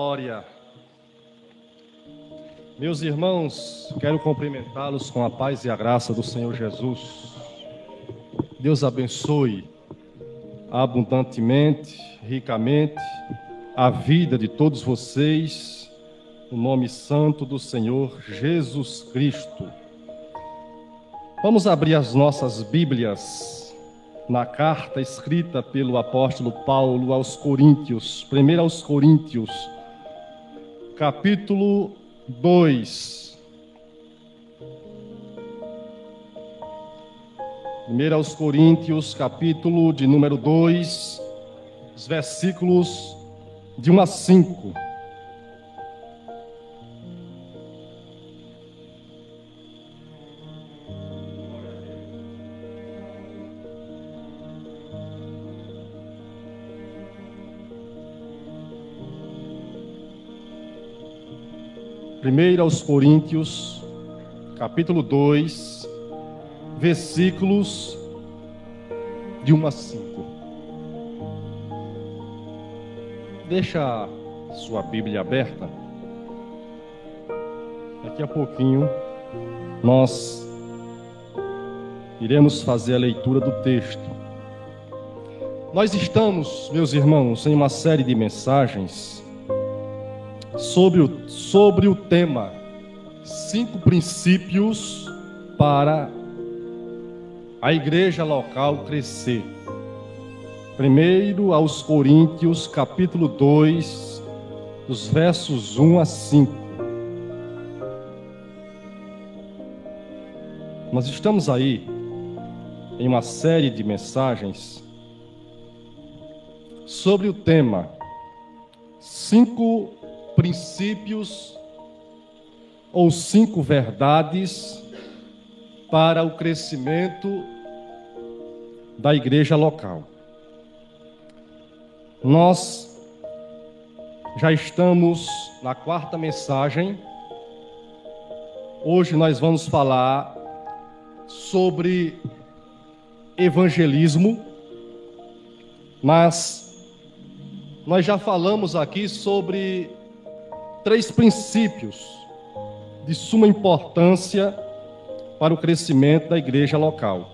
Glória. Meus irmãos, quero cumprimentá-los com a paz e a graça do Senhor Jesus. Deus abençoe abundantemente, ricamente, a vida de todos vocês, no nome santo do Senhor Jesus Cristo. Vamos abrir as nossas Bíblias na carta escrita pelo apóstolo Paulo aos Coríntios, 1 aos Coríntios, capítulo 2. 1 aos Coríntios, capítulo de número 2, os versículos de 1 a 5. Primeiro aos Coríntios, capítulo 2, versículos de 1 a 5. Deixa a sua Bíblia aberta. Daqui a pouquinho nós iremos fazer a leitura do texto. Nós estamos, meus irmãos, em uma série de mensagens sobre o tema 5 princípios para a igreja local crescer. Primeiro aos Coríntios, capítulo 2, dos versos 1 a 5. Nós estamos aí em uma série de mensagens sobre o tema 5 princípios ou 5 verdades para o crescimento da igreja local. Nós já estamos na 4ª mensagem. Hoje nós vamos falar sobre evangelismo, mas nós já falamos aqui sobre 3 princípios de suma importância para o crescimento da igreja local.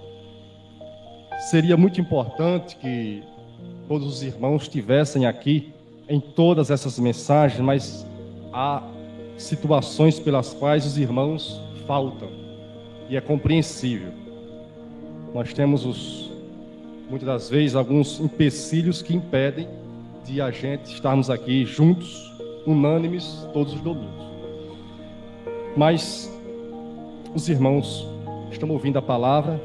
Seria muito importante que todos os irmãos estivessem aqui em todas essas mensagens, mas há situações pelas quais os irmãos faltam, e é compreensível. Nós temos muitas das vezes alguns empecilhos que impedem de a gente estarmos aqui juntos, unânimes, todos os domingos. Mas os irmãos estão ouvindo a palavra,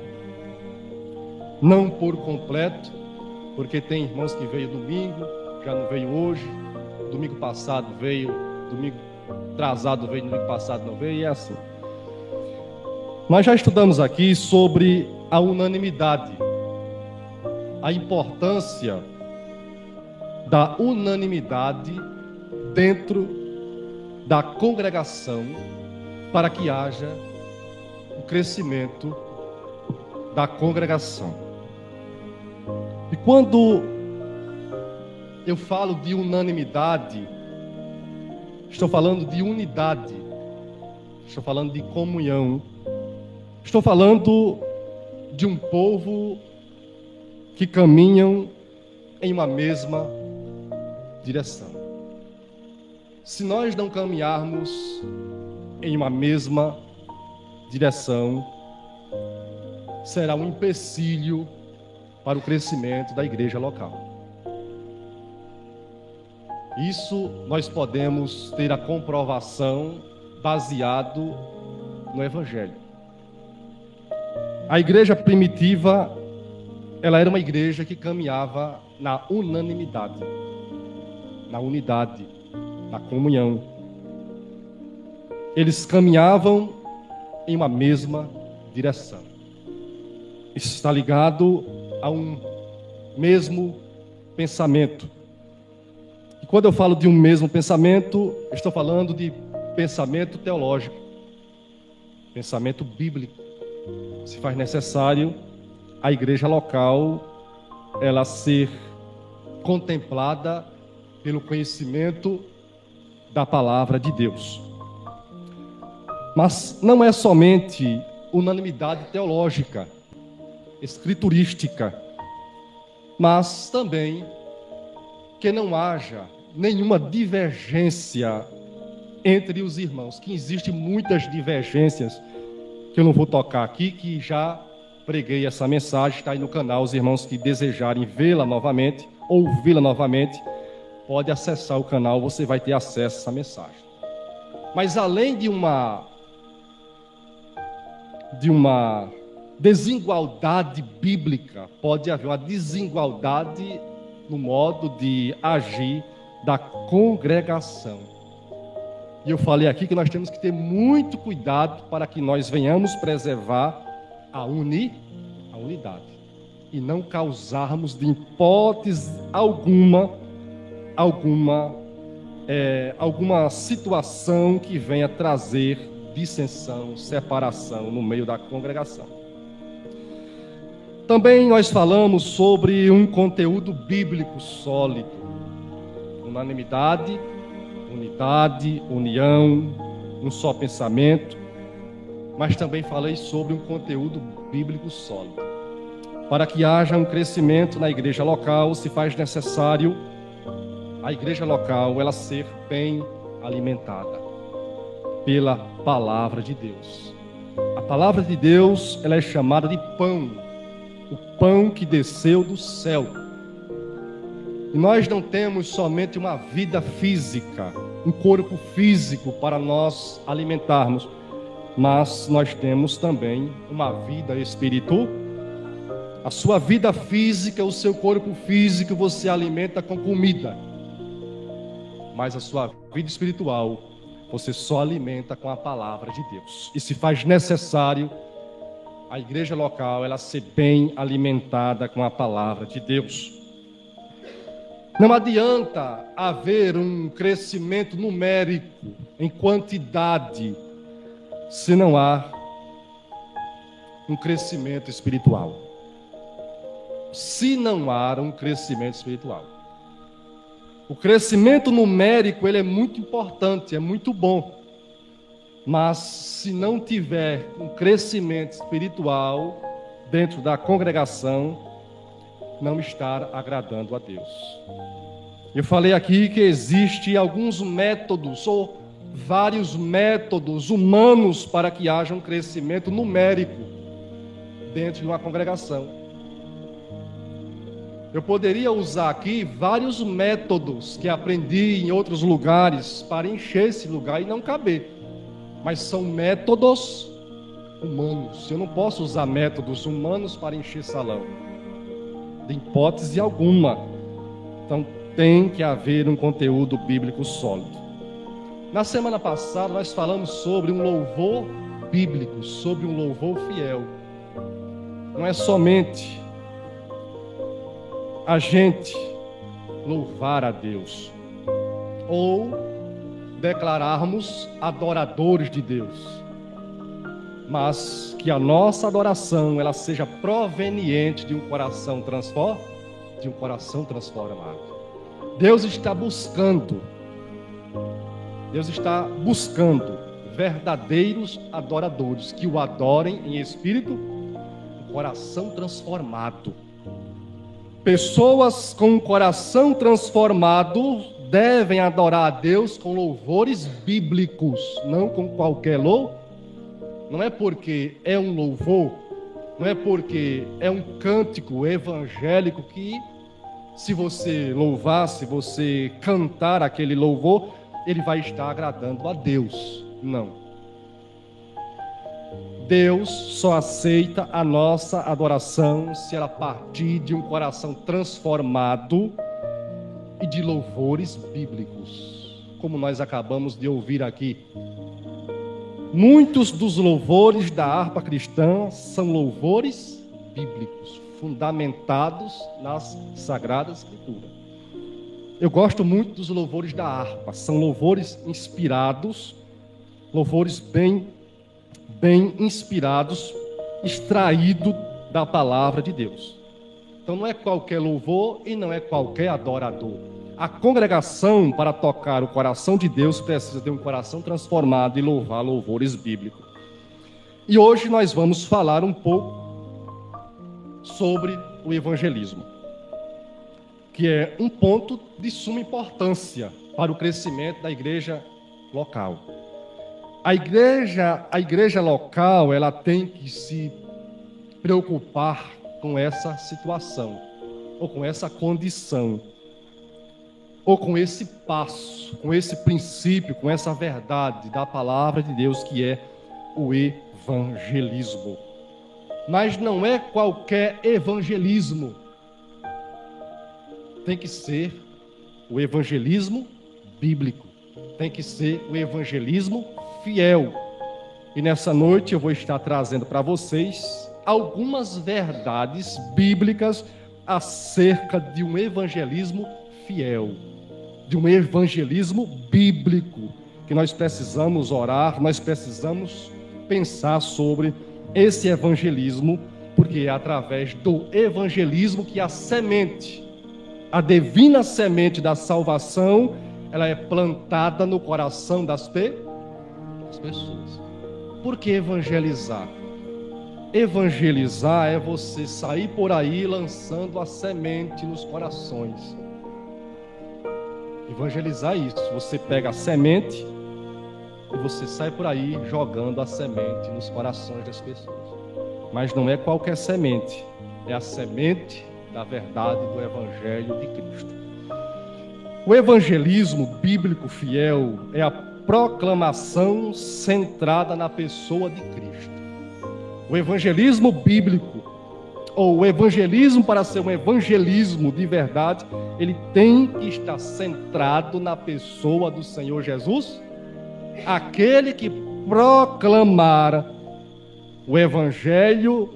não por completo, porque tem irmãos que veio domingo, já não veio hoje, domingo passado veio, domingo atrasado veio, domingo passado não veio, e é assim. Nós já estudamos aqui sobre a unanimidade, a importância da unanimidade dentro da congregação para que haja o crescimento da congregação. E quando eu falo de unanimidade, estou falando de unidade, estou falando de comunhão, estou falando de um povo que caminham em uma mesma direção. Se nós não caminharmos em uma mesma direção, será um empecilho para o crescimento da igreja local. Isso nós podemos ter a comprovação baseado no Evangelho. A igreja primitiva, ela era uma igreja que caminhava na unanimidade, na unidade, na comunhão. Eles caminhavam em uma mesma direção. Isso está ligado a um mesmo pensamento. E quando eu falo de um mesmo pensamento, eu estou falando de pensamento teológico, pensamento bíblico. Se faz necessário a igreja local ela ser contemplada pelo conhecimento da palavra de Deus. Mas não é somente unanimidade teológica, escriturística, mas também que não haja nenhuma divergência entre os irmãos, que existem muitas divergências, que eu não vou tocar aqui, que já preguei essa mensagem, está aí no canal. Os irmãos que desejarem vê-la novamente, ouvi-la novamente, pode acessar o canal, você vai ter acesso a essa mensagem. Mas além de uma desigualdade bíblica, pode haver uma desigualdade no modo de agir da congregação. E eu falei aqui que nós temos que ter muito cuidado para que nós venhamos preservar a unidade e não causarmos de hipótese alguma situação que venha trazer dissensão, separação no meio da congregação. Também nós falamos sobre um conteúdo bíblico sólido, unanimidade, unidade, união, um só pensamento, mas também falei sobre um conteúdo bíblico sólido. Para que haja um crescimento na igreja local, se faz necessário a igreja local ela ser bem alimentada pela palavra de Deus. A palavra de Deus, ela é chamada de pão, o pão que desceu do céu. E nós não temos somente uma vida física, um corpo físico para nós alimentarmos, mas nós temos também uma vida espiritual. A sua vida física, o seu corpo físico, você alimenta com comida. Mas a sua vida espiritual, você só alimenta com a palavra de Deus. E se faz necessário a igreja local ela ser bem alimentada com a palavra de Deus. Não adianta haver um crescimento numérico, em quantidade, se não há um crescimento espiritual. Se não há um crescimento espiritual. O crescimento numérico, ele é muito importante, é muito bom. Mas se não tiver um crescimento espiritual dentro da congregação, não estar agradando a Deus. Eu falei aqui que existe alguns métodos ou vários métodos humanos para que haja um crescimento numérico dentro de uma congregação. Eu poderia usar aqui vários métodos que aprendi em outros lugares para encher esse lugar e não caber. Mas são métodos humanos. Eu não posso usar métodos humanos para encher salão, de hipótese alguma. Então tem que haver um conteúdo bíblico sólido. Na semana passada nós falamos sobre um louvor bíblico, sobre um louvor fiel. Não é somente a gente louvar a Deus ou declararmos adoradores de Deus, mas que a nossa adoração ela seja proveniente de um coração transformado. Deus está buscando verdadeiros adoradores que o adorem em espírito e coração transformado. Pessoas com um coração transformado devem adorar a Deus com louvores bíblicos, não com qualquer louvor. Não é porque é um louvor, não é porque é um cântico evangélico que, se você louvar, se você cantar aquele louvor, ele vai estar agradando a Deus. Não. Deus só aceita a nossa adoração se ela partir de um coração transformado e de louvores bíblicos, como nós acabamos de ouvir aqui. Muitos dos louvores da harpa cristã são louvores bíblicos, fundamentados nas Sagradas Escrituras. Eu gosto muito dos louvores da harpa, são louvores inspirados, louvores bem inspirados, extraído da palavra de Deus. Então não é qualquer louvor e não é qualquer adorador. a congregação, para tocar o coração de Deus, precisa ter um coração transformado e louvar louvores bíblicos. E hoje nós vamos falar um pouco sobre o evangelismo, que é um ponto de suma importância para o crescimento da igreja local. A igreja local, ela tem que se preocupar com essa situação, ou com essa condição, ou com esse passo, com esse princípio, com essa verdade da palavra de Deus, que é o evangelismo. Mas não é qualquer evangelismo. Tem que ser o evangelismo bíblico. Tem que ser o evangelismo fiel. E nessa noite eu vou estar trazendo para vocês algumas verdades bíblicas acerca de um evangelismo fiel, de um evangelismo bíblico, que nós precisamos orar, nós precisamos pensar sobre esse evangelismo, porque é através do evangelismo que a semente, a divina semente da salvação, ela é plantada no coração das pessoas. Por que evangelizar? Evangelizar é você sair por aí lançando a semente nos corações. Evangelizar é isso. Você pega a semente e você sai por aí jogando a semente nos corações das pessoas. Mas não é qualquer semente. É a semente da verdade do Evangelho de Cristo. O evangelismo bíblico fiel é a proclamação centrada na pessoa de Cristo. O evangelismo bíblico, ou o evangelismo, para ser um evangelismo de verdade, ele tem que estar centrado na pessoa do Senhor Jesus. Aquele que proclamar o evangelho,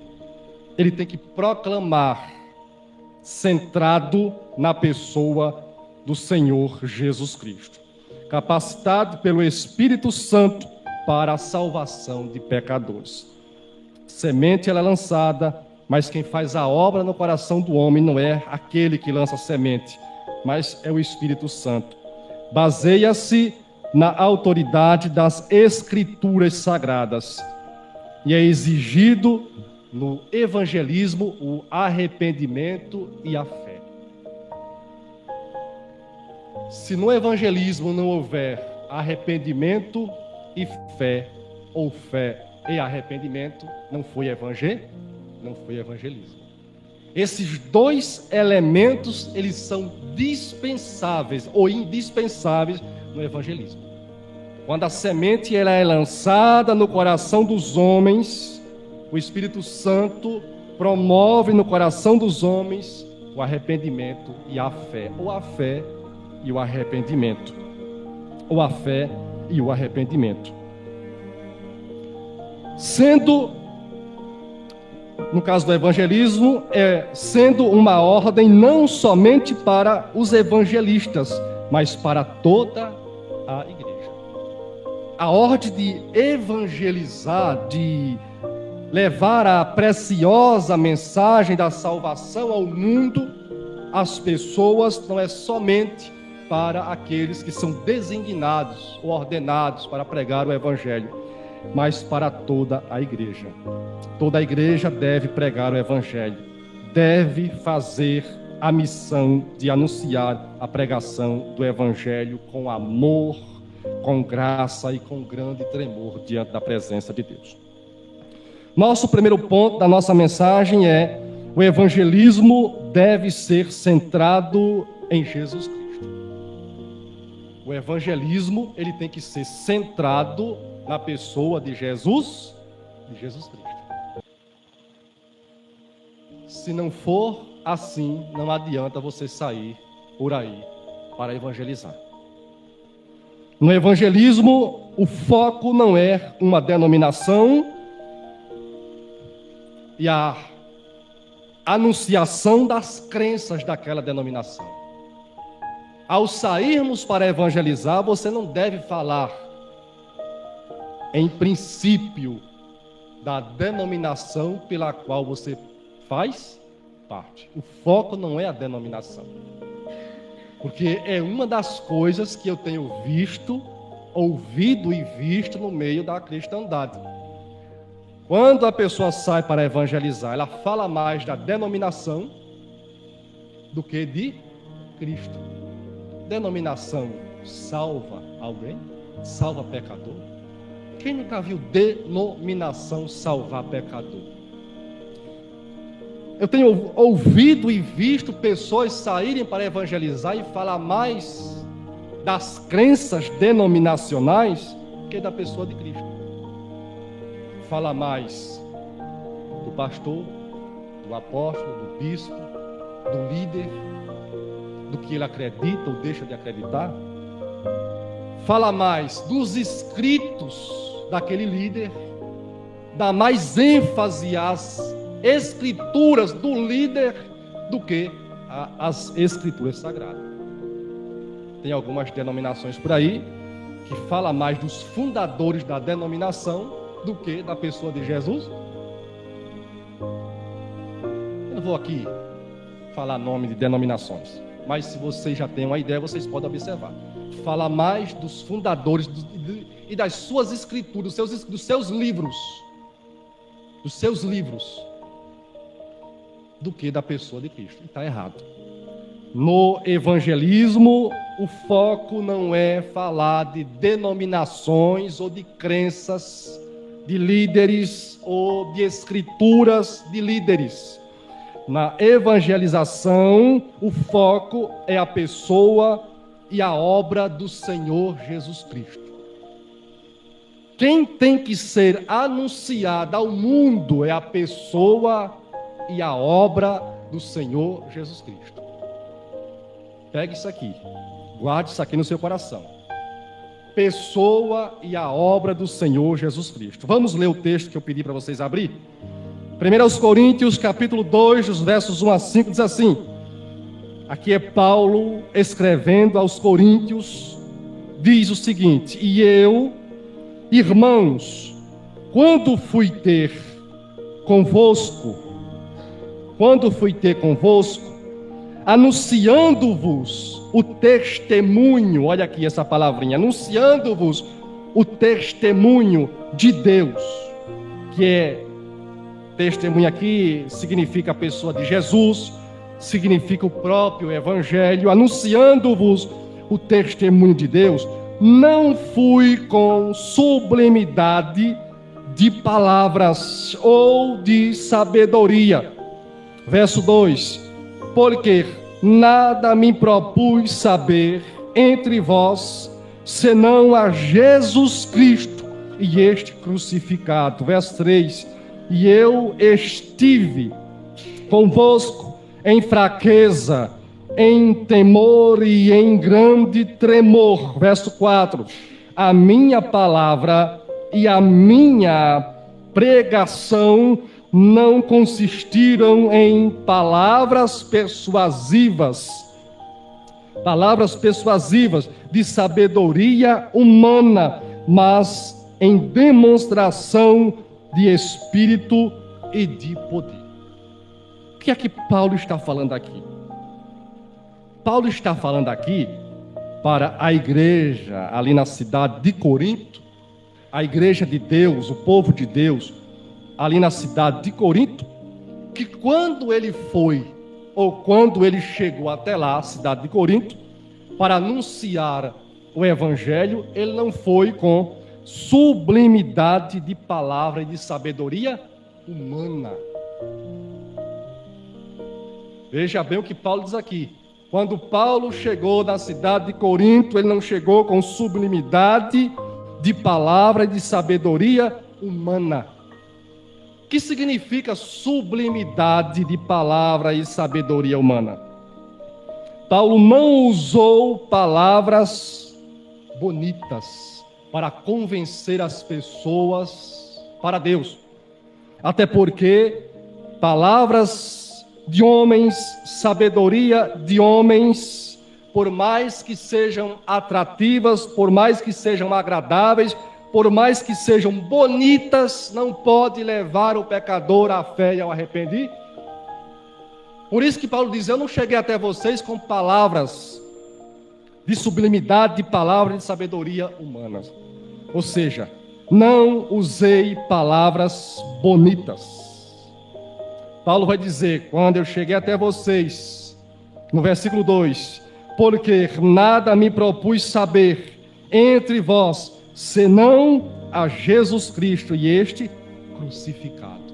ele tem que proclamar centrado na pessoa do Senhor Jesus Cristo, capacitado pelo Espírito Santo para a salvação de pecadores. Semente ela é lançada, mas quem faz a obra no coração do homem não é aquele que lança a semente, mas é o Espírito Santo. Baseia-se na autoridade das Escrituras Sagradas e é exigido no evangelismo o arrependimento e a fé. Se no evangelismo não houver arrependimento e fé, ou fé e arrependimento, não foi evangelismo. Esses dois elementos, eles são dispensáveis ou indispensáveis no evangelismo. Quando a semente ela é lançada no coração dos homens, o Espírito Santo promove no coração dos homens o arrependimento e a fé, ou a fé e o arrependimento, ou a fé e o arrependimento. Sendo, no caso do evangelismo, sendo uma ordem não somente para os evangelistas, mas para toda a igreja. A ordem de evangelizar, de levar a preciosa mensagem da salvação ao mundo, às pessoas, não é somente para aqueles que são designados ou ordenados para pregar o evangelho, mas para toda a igreja. Toda a igreja deve pregar o evangelho, deve fazer a missão de anunciar a pregação do evangelho com amor, com graça e com grande tremor diante da presença de Deus. Nosso primeiro ponto da nossa mensagem é: o evangelismo deve ser centrado em Jesus Cristo. O evangelismo, ele tem que ser centrado na pessoa de Jesus Cristo. Se não for assim, não adianta você sair por aí para evangelizar. No evangelismo, o foco não é uma denominação e a anunciação das crenças daquela denominação. Ao sairmos para evangelizar, você não deve falar em princípio da denominação pela qual você faz parte. O foco não é a denominação. Porque é uma das coisas que eu tenho visto, ouvido e visto no meio da cristandade. Quando a pessoa sai para evangelizar, ela fala mais da denominação do que de Cristo. Denominação salva alguém? Salva pecador? Quem nunca viu denominação salvar pecador? Eu tenho ouvido e visto pessoas saírem para evangelizar e falar mais das crenças denominacionais que da pessoa de Cristo. Fala mais do pastor, do apóstolo, do bispo, do líder, do que ele acredita ou deixa de acreditar. Fala mais dos escritos daquele líder, dá mais ênfase às escrituras do líder do que às escrituras sagradas. Tem algumas denominações por aí que fala mais dos fundadores da denominação do que da pessoa de Jesus. Eu não vou aqui falar nome de denominações, mas se vocês já têm uma ideia, vocês podem observar. Fala mais dos fundadores e das suas escrituras, dos seus livros, do que da pessoa de Cristo. E está errado. No evangelismo, o foco não é falar de denominações ou de crenças de líderes ou de escrituras de líderes. Na evangelização, o foco é a pessoa e a obra do Senhor Jesus Cristo. Quem tem que ser anunciada ao mundo é a pessoa e a obra do Senhor Jesus Cristo. Pegue isso aqui, guarde isso aqui no seu coração. Pessoa e a obra do Senhor Jesus Cristo. Vamos ler o texto que eu pedi para vocês abrir? 1 Coríntios, capítulo 2, dos versos 1 a 5, diz assim. Aqui é Paulo escrevendo aos Coríntios, diz o seguinte: e eu, irmãos, quando fui ter convosco, anunciando-vos o testemunho, olha aqui essa palavrinha, anunciando-vos o testemunho de Deus, que é testemunho aqui, significa a pessoa de Jesus, significa o próprio Evangelho, anunciando-vos o testemunho de Deus, não fui com sublimidade de palavras ou de sabedoria. Verso 2: porque nada me propus saber entre vós, senão a Jesus Cristo e este crucificado. Verso 3: e eu estive convosco em fraqueza, em temor e em grande tremor. Verso 4: a minha palavra e a minha pregação não consistiram em palavras persuasivas de sabedoria humana, mas em demonstração de espírito e de poder. O que é que Paulo está falando aqui? Paulo está falando aqui para a igreja ali na cidade de Corinto, a igreja de Deus, o povo de Deus, ali na cidade de Corinto, que quando ele foi, ou quando ele chegou até lá, a cidade de Corinto, para anunciar o evangelho, ele não foi com sublimidade de palavra e de sabedoria humana. Veja bem o que Paulo diz aqui. Quando Paulo chegou na cidade de Corinto, ele não chegou com sublimidade de palavra e de sabedoria humana. O que significa sublimidade de palavra e sabedoria humana? Paulo não usou palavras bonitas para convencer as pessoas para Deus. Até porque palavras de homens, sabedoria de homens, por mais que sejam atrativas, por mais que sejam agradáveis, por mais que sejam bonitas, não pode levar o pecador à fé e ao arrependimento. Por isso que Paulo diz: eu não cheguei até vocês com palavras de sublimidade de palavras de sabedoria humanas. Ou seja, não usei palavras bonitas. Paulo vai dizer, quando eu cheguei até vocês, no versículo 2, porque nada me propus saber entre vós, senão a Jesus Cristo e este crucificado.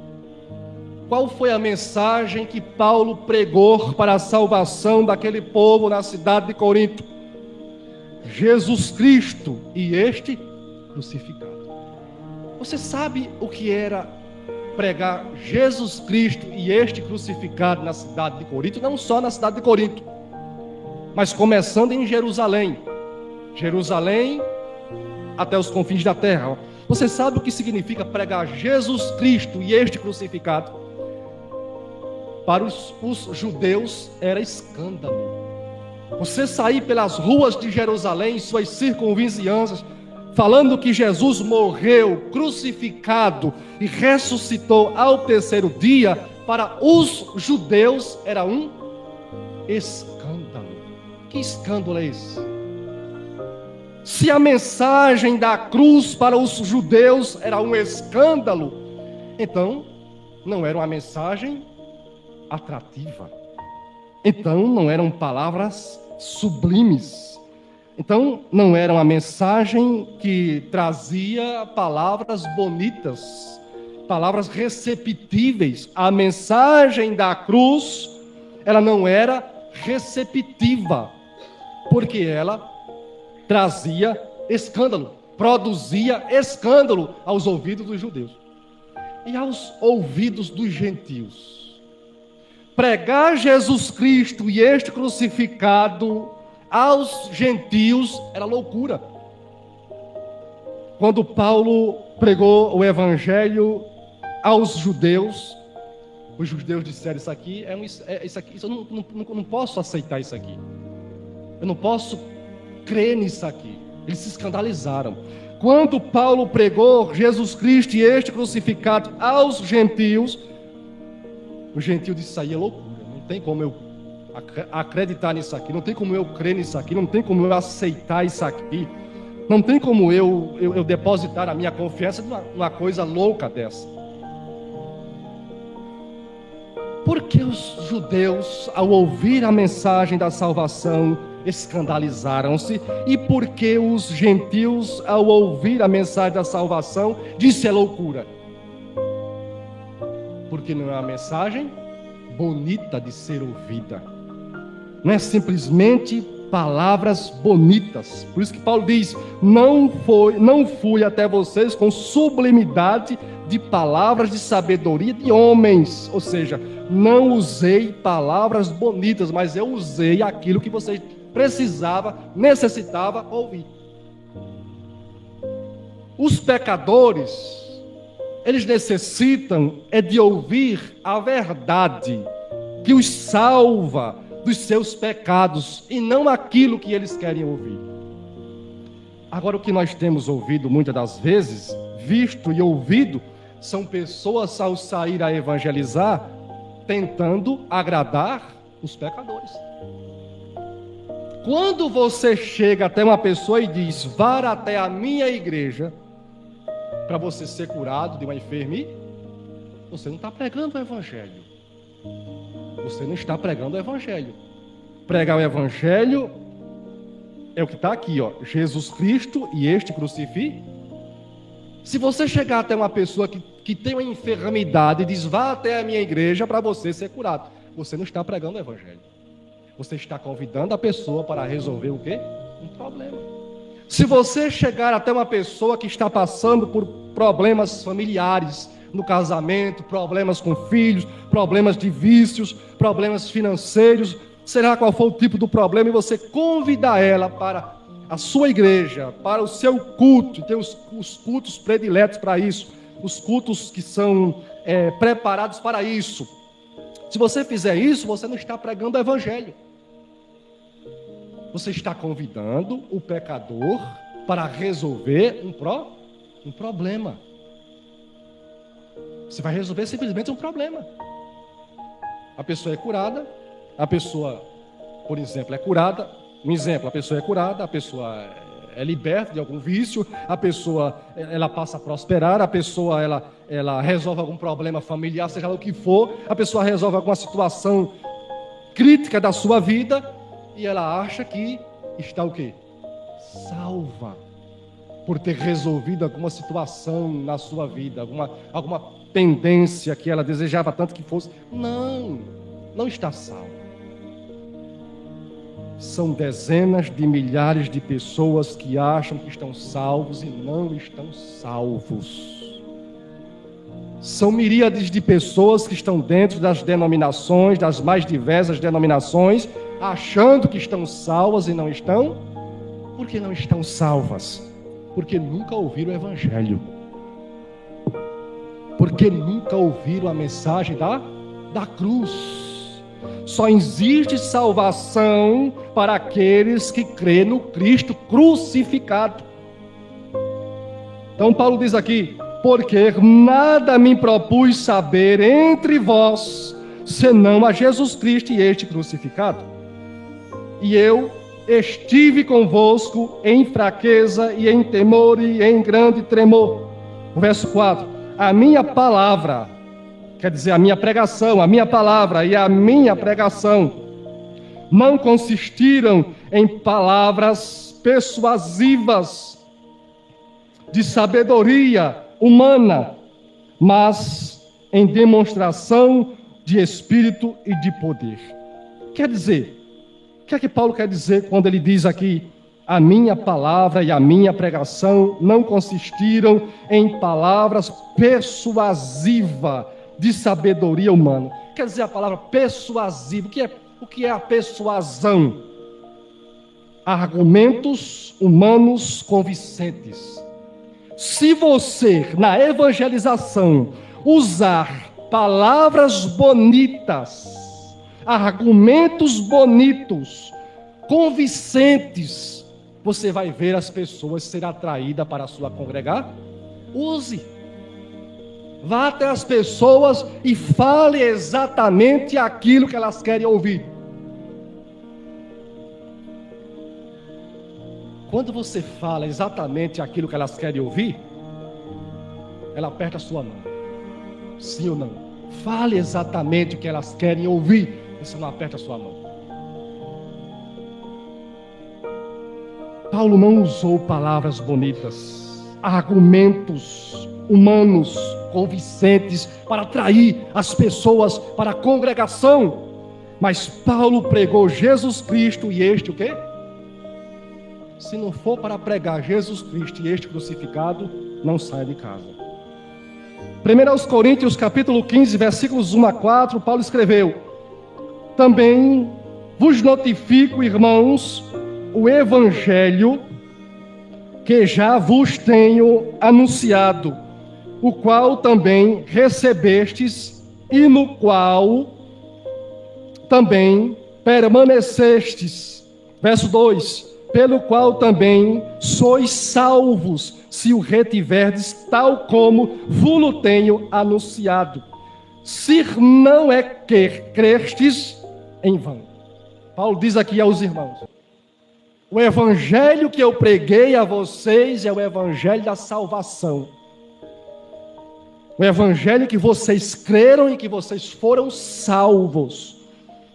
Qual foi a mensagem que Paulo pregou para a salvação daquele povo na cidade de Corinto? Jesus Cristo e este crucificado. Você sabe o que era pregar Jesus Cristo e este crucificado na cidade de Corinto? Não só na cidade de Corinto, mas começando em Jerusalém. Jerusalém até os confins da terra. Você sabe o que significa pregar Jesus Cristo e este crucificado? Para os judeus era escândalo. Você sair pelas ruas de Jerusalém, suas circunvizinhanças, falando que Jesus morreu, crucificado e ressuscitou ao terceiro dia, para os judeus era um escândalo. Que escândalo é esse? Se a mensagem da cruz para os judeus era um escândalo, então não era uma mensagem atrativa. Então não eram palavras sublimes. Então não era uma mensagem que trazia palavras bonitas, palavras receptíveis. A mensagem da cruz, ela não era receptiva, porque ela trazia escândalo, produzia escândalo aos ouvidos dos judeus e aos ouvidos dos gentios. Pregar Jesus Cristo e este crucificado aos gentios era loucura. Quando Paulo pregou o evangelho aos judeus, os judeus disseram: isso aqui eu não posso aceitar isso aqui. Eu não posso crer nisso aqui. Eles se escandalizaram. Quando Paulo pregou Jesus Cristo e este crucificado aos gentios, o gentio disse: isso aí é loucura. Não tem como eu acreditar nisso aqui. Não tem como eu crer nisso aqui. Não tem como eu aceitar isso aqui. Não tem como eu depositar a minha confiança numa coisa louca dessa. Porque os judeus, ao ouvir a mensagem da salvação, escandalizaram-se, e porque os gentios, ao ouvir a mensagem da salvação, disse: é loucura. Porque não é uma mensagem bonita de ser ouvida, não é simplesmente palavras bonitas. Por isso que Paulo diz: não fui até vocês com sublimidade de palavras de sabedoria de homens, ou seja, não usei palavras bonitas, mas eu usei aquilo que vocês necessitava ouvir. Os pecadores, eles necessitam de ouvir a verdade que os salva dos seus pecados e não aquilo que eles querem ouvir. Agora, o que nós temos ouvido muitas das vezes, visto e ouvido, são pessoas ao sair a evangelizar tentando agradar os pecadores. Quando você chega até uma pessoa e diz: vá até a minha igreja para você ser curado de uma enfermidade, você não está pregando o evangelho. Você não está pregando o evangelho. Pregar o evangelho é o que está aqui, ó: Jesus Cristo e este crucificado. Se você chegar até uma pessoa que tem uma enfermidade e diz: vá até a minha igreja para você ser curado, você não está pregando o evangelho. Você está convidando a pessoa para resolver o quê? Um problema. Se você chegar até uma pessoa que está passando por problemas familiares, no casamento, problemas com filhos, problemas de vícios, problemas financeiros, será qual for o tipo do problema, e você convidar ela para a sua igreja, para o seu culto, e tem os cultos prediletos para isso, os cultos que são preparados para isso. Se você fizer isso, você não está pregando o evangelho. Você está convidando o pecador para resolver um problema. Você vai resolver simplesmente um problema. A pessoa é curada, a pessoa, por exemplo, é curada, Um exemplo, a pessoa é curada, a pessoa é liberta de algum vício, a pessoa ela passa a prosperar, a pessoa ela resolve algum problema familiar, seja lá o que for, a pessoa resolve alguma situação crítica da sua vida e ela acha que está o quê? Salva, por ter resolvido alguma situação na sua vida, alguma pendência que ela desejava tanto que fosse. Não está salva. São dezenas de milhares de pessoas que acham que estão salvos e não estão salvos. São miríades de pessoas que estão dentro das denominações, das mais diversas denominações, achando que estão salvas e não estão. Por que não estão salvas? Porque nunca ouviram o Evangelho. Porque nunca ouviram a mensagem da cruz. Só existe salvação para aqueles que crêem no Cristo crucificado. Então Paulo diz aqui: porque nada me propus saber entre vós, senão a Jesus Cristo e este crucificado. E eu estive convosco em fraqueza e em temor e em grande tremor. O verso 4: a minha palavra, quer dizer, a minha pregação, a minha palavra e a minha pregação não consistiram em palavras persuasivas de sabedoria humana, mas em demonstração de espírito e de poder. Quer dizer, o que é que Paulo quer dizer quando ele diz aqui: a minha palavra e a minha pregação não consistiram em palavras persuasivas de sabedoria humana? Quer dizer, a palavra persuasiva, o que é a persuasão? Argumentos humanos convincentes. Se você, na evangelização, usar palavras bonitas, argumentos bonitos, convincentes, você vai ver as pessoas serem atraídas para a sua congregar. Use. Vá até as pessoas e fale exatamente aquilo que elas querem ouvir. Quando você fala exatamente aquilo que elas querem ouvir, ela aperta a sua mão. Sim ou não? Fale exatamente o que elas querem ouvir, você não aperta a sua mão. Paulo não usou palavras bonitas, argumentos humanos convincentes para atrair as pessoas para a congregação, mas Paulo pregou Jesus Cristo e este o quê? Se não for para pregar Jesus Cristo e este crucificado, não saia de casa. 1 Coríntios capítulo 15, versículos 1 a 4, Paulo escreveu: também vos notifico, irmãos, o evangelho que já vos tenho anunciado, o qual também recebestes e no qual também permanecestes. Verso 2: pelo qual também sois salvos, se o retiverdes, tal como vos tenho anunciado. Se não é que crestes em vão. Paulo diz aqui aos irmãos: o evangelho que eu preguei a vocês é o evangelho da salvação. O evangelho que vocês creram e que vocês foram salvos.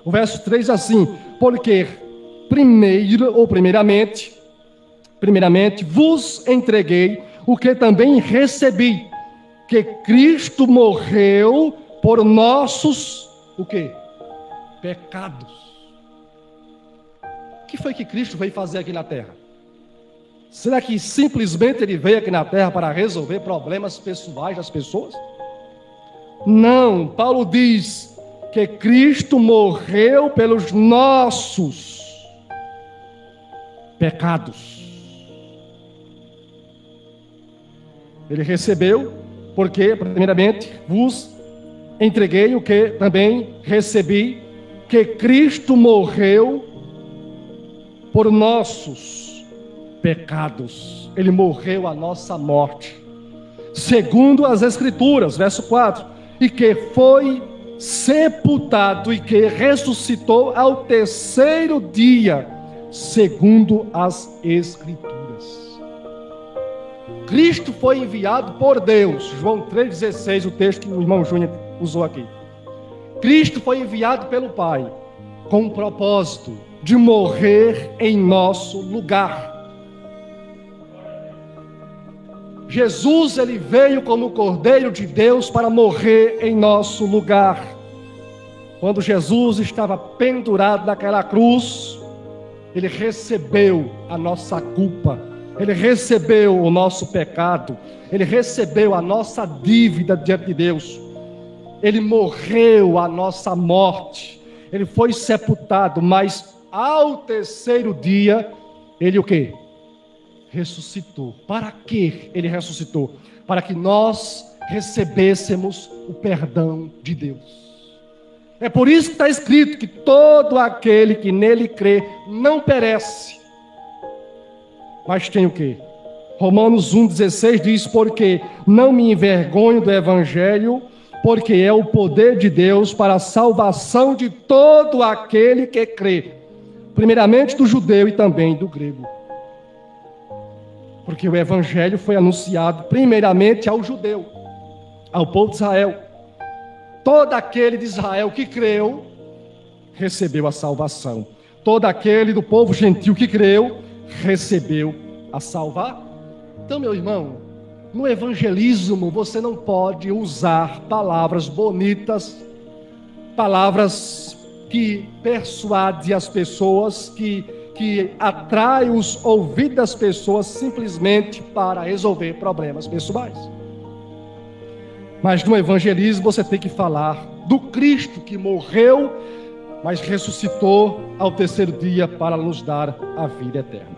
O verso 3 assim: porque primeiramente, vos entreguei o que também recebi, que Cristo morreu por nossos, o quê? Pecados. O que foi que Cristo veio fazer aqui na terra? Será que simplesmente ele veio aqui na terra para resolver problemas pessoais das pessoas? Não, Paulo diz que Cristo morreu pelos nossos pecados. Ele recebeu, porque primeiramente vos entreguei o que também recebi, que Cristo morreu por nossos pecados. Ele morreu a nossa morte, segundo as Escrituras, verso 4, e que foi sepultado e que ressuscitou ao terceiro dia, segundo as Escrituras. Cristo foi enviado por Deus. João 3,16, o texto que o irmão Júnior usou aqui. Cristo foi enviado pelo Pai com o propósito de morrer em nosso lugar. Jesus, ele veio como Cordeiro de Deus para morrer em nosso lugar. Quando Jesus estava pendurado naquela cruz, ele recebeu a nossa culpa, ele recebeu o nosso pecado, ele recebeu a nossa dívida diante de Deus. Ele morreu a nossa morte, ele foi sepultado, mas ao terceiro dia, ele o quê? Ressuscitou. Para que ele ressuscitou? Para que nós recebêssemos o perdão de Deus. É por isso que está escrito que todo aquele que nele crê não perece, mas tem o quê? Romanos 1,16 diz: porque não me envergonho do evangelho, porque é o poder de Deus para a salvação de todo aquele que crê, primeiramente do judeu e também do grego. Porque o evangelho foi anunciado primeiramente ao judeu, ao povo de Israel. Todo aquele de Israel que creu, recebeu a salvação. Todo aquele do povo gentil que creu, recebeu a salvar. Então, meu irmão, no evangelismo você não pode usar palavras bonitas, palavras que persuadem as pessoas, que atraem os ouvidos das pessoas simplesmente para resolver problemas pessoais. Mas no evangelismo você tem que falar do Cristo que morreu, mas ressuscitou ao terceiro dia para nos dar a vida eterna.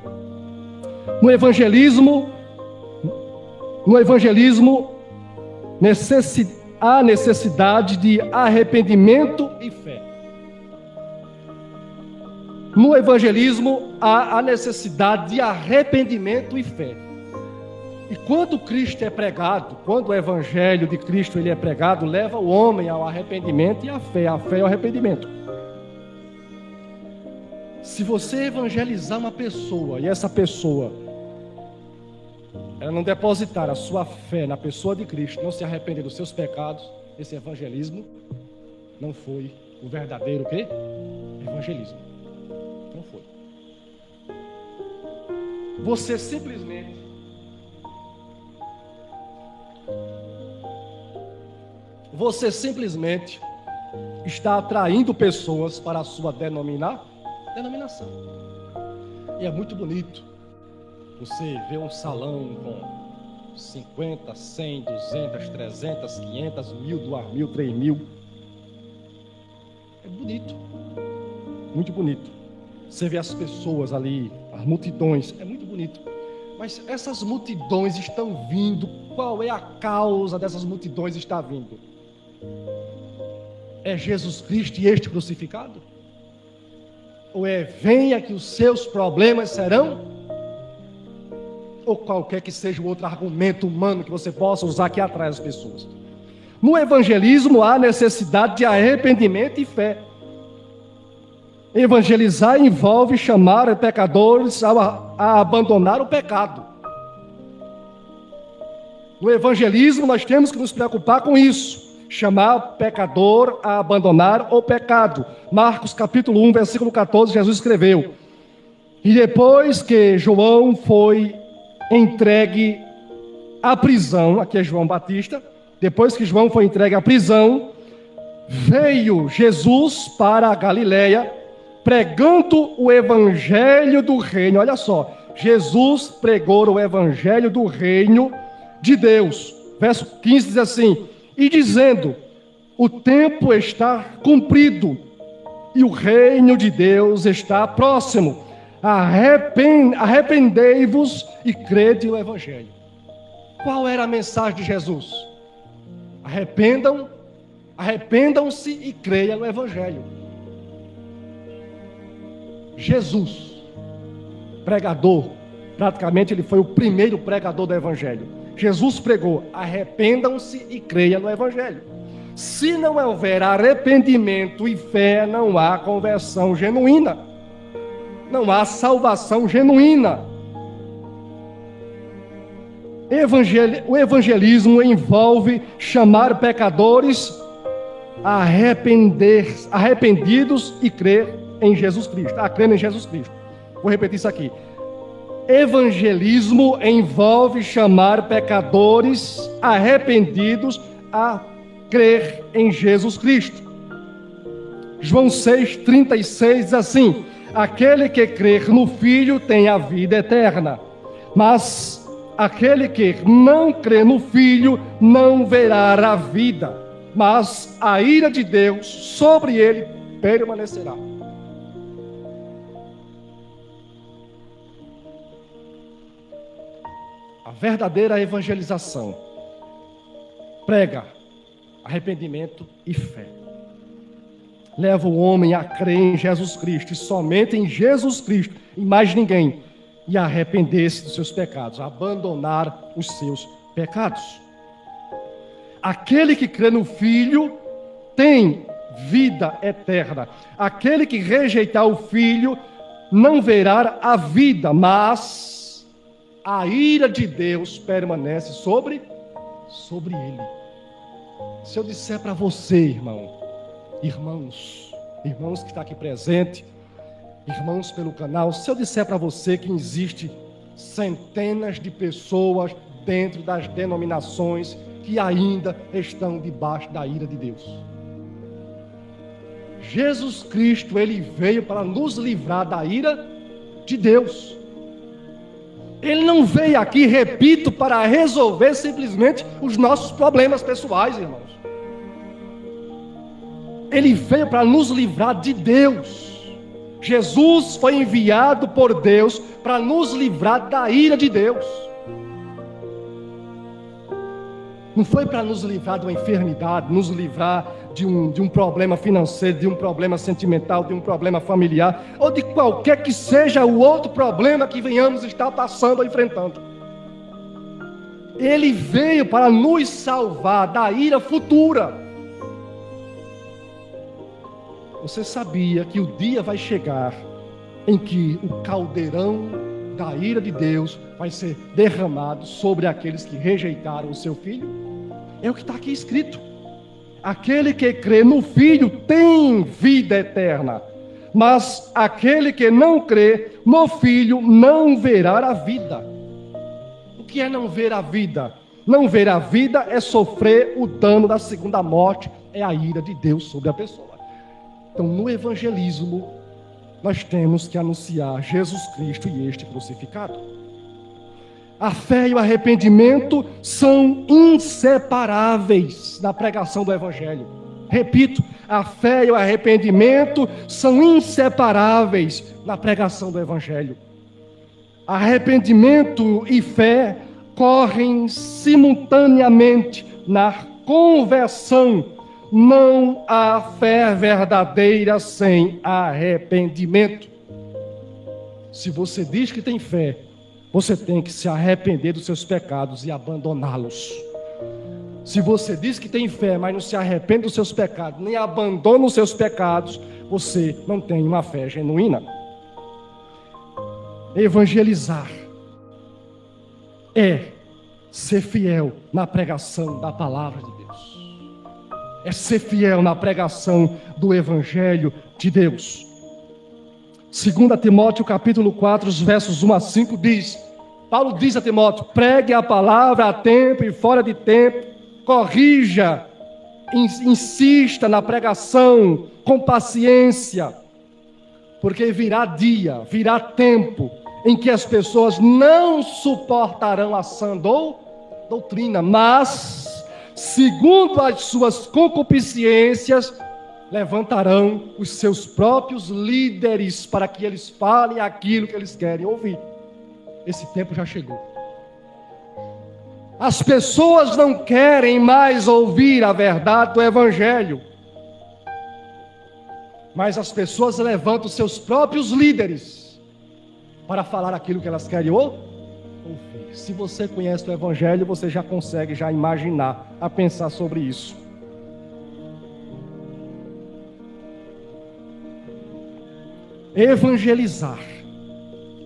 No evangelismo há necessidade de arrependimento e fé. No evangelismo há a necessidade de arrependimento e fé. E quando Cristo é pregado, quando o evangelho de Cristo ele é pregado, leva o homem ao arrependimento e à fé. A fé é o arrependimento. Se você evangelizar uma pessoa e essa pessoa ela não depositar a sua fé na pessoa de Cristo, não se arrepender dos seus pecados, esse evangelismo não foi o verdadeiro quê? Evangelismo. Não foi. Você simplesmente está atraindo pessoas para a sua denominação. E é muito bonito você ver um salão com 50, 100, 200, 300, 500, 1000, 2000, 3000. É bonito. Muito bonito. Você vê as pessoas ali, as multidões, é muito bonito. Mas essas multidões estão vindo. Qual é a causa dessas multidões estar vindo? É Jesus Cristo e este crucificado? Ou é venha que os seus problemas serão? Ou qualquer que seja o outro argumento humano que você possa usar que atrai as pessoas. No evangelismo há necessidade de arrependimento e fé. Evangelizar envolve chamar pecadores a abandonar o pecado. No evangelismo nós temos que nos preocupar com isso. Chamar o pecador a abandonar o pecado. Marcos capítulo 1, versículo 14, Jesus escreveu: e depois que João foi entregue à prisão, aqui é João Batista, depois que João foi entregue à prisão, veio Jesus para a Galileia, pregando o evangelho do reino. Olha só, Jesus pregou o evangelho do reino de Deus. Verso 15 diz assim: e dizendo, o tempo está cumprido, e o reino de Deus está próximo. Arrependei-vos e crede no evangelho. Qual era a mensagem de Jesus? Arrependam-se e creiam no evangelho. Jesus, pregador, praticamente ele foi o primeiro pregador do evangelho. Jesus pregou: arrependam-se e creiam no evangelho. Se não houver arrependimento e fé, não há conversão genuína. não há salvação genuína. O evangelismo envolve chamar pecadores a arrependidos e crer em Jesus Cristo, a crer em Jesus Cristo. Vou repetir isso aqui. Evangelismo envolve chamar pecadores arrependidos a crer em Jesus Cristo. João 6,36 diz assim: aquele que crer no Filho tem a vida eterna, mas aquele que não crê no Filho não verá a vida, mas a ira de Deus sobre ele permanecerá. A verdadeira evangelização prega arrependimento e fé. Leva o homem a crer em Jesus Cristo, e somente em Jesus Cristo, e mais ninguém, e a arrepender-se dos seus pecados, a abandonar os seus pecados. Aquele que crê no Filho tem vida eterna. Aquele que rejeitar o Filho não verá a vida, mas a ira de Deus permanece sobre ele. Se eu disser para você, irmãos que está aqui presente, irmãos pelo canal, se eu disser para você que existe centenas de pessoas dentro das denominações que ainda estão debaixo da ira de Deus. Jesus Cristo, ele veio para nos livrar da ira de Deus. Ele não veio aqui, repito, para resolver simplesmente os nossos problemas pessoais, irmãos. Ele veio para nos livrar de Deus. Jesus foi enviado por Deus para nos livrar da ira de Deus. Não foi para nos livrar de uma enfermidade, nos livrar de um problema financeiro, de um problema sentimental, de um problema familiar, ou de qualquer que seja o outro problema que venhamos estar passando ou enfrentando. Ele veio para nos salvar da ira futura. Você sabia que o dia vai chegar em que o caldeirão da ira de Deus vai ser derramado sobre aqueles que rejeitaram o seu Filho? É o que está aqui escrito. Aquele que crê no Filho tem vida eterna, mas aquele que não crê no Filho não verá a vida. O que é não ver a vida? Não ver a vida é sofrer o dano da segunda morte, é a ira de Deus sobre a pessoa. Então, no evangelismo, nós temos que anunciar Jesus Cristo e este crucificado. A fé e o arrependimento são inseparáveis na pregação do evangelho. Repito, a fé e o arrependimento são inseparáveis na pregação do evangelho. Arrependimento e fé correm simultaneamente na conversão. Não há fé verdadeira sem arrependimento. Se você diz que tem fé, você tem que se arrepender dos seus pecados e abandoná-los. Se você diz que tem fé, mas não se arrepende dos seus pecados, nem abandona os seus pecados, você não tem uma fé genuína. Evangelizar é ser fiel na pregação da palavra de Deus. É ser fiel na pregação do Evangelho de Deus. 2 Timóteo capítulo 4, os versos 1 a 5 diz, Paulo diz a Timóteo: pregue a palavra a tempo e fora de tempo, corrija, insista na pregação com paciência, porque virá dia, virá tempo em que as pessoas não suportarão a sã doutrina, mas segundo as suas concupiscências, levantarão os seus próprios líderes para que eles falem aquilo que eles querem ouvir. Esse tempo já chegou. As pessoas não querem mais ouvir a verdade do Evangelho, mas as pessoas levantam os seus próprios líderes para falar aquilo que elas querem ouvir. Se você conhece o Evangelho, você já consegue imaginar, a pensar sobre isso. Evangelizar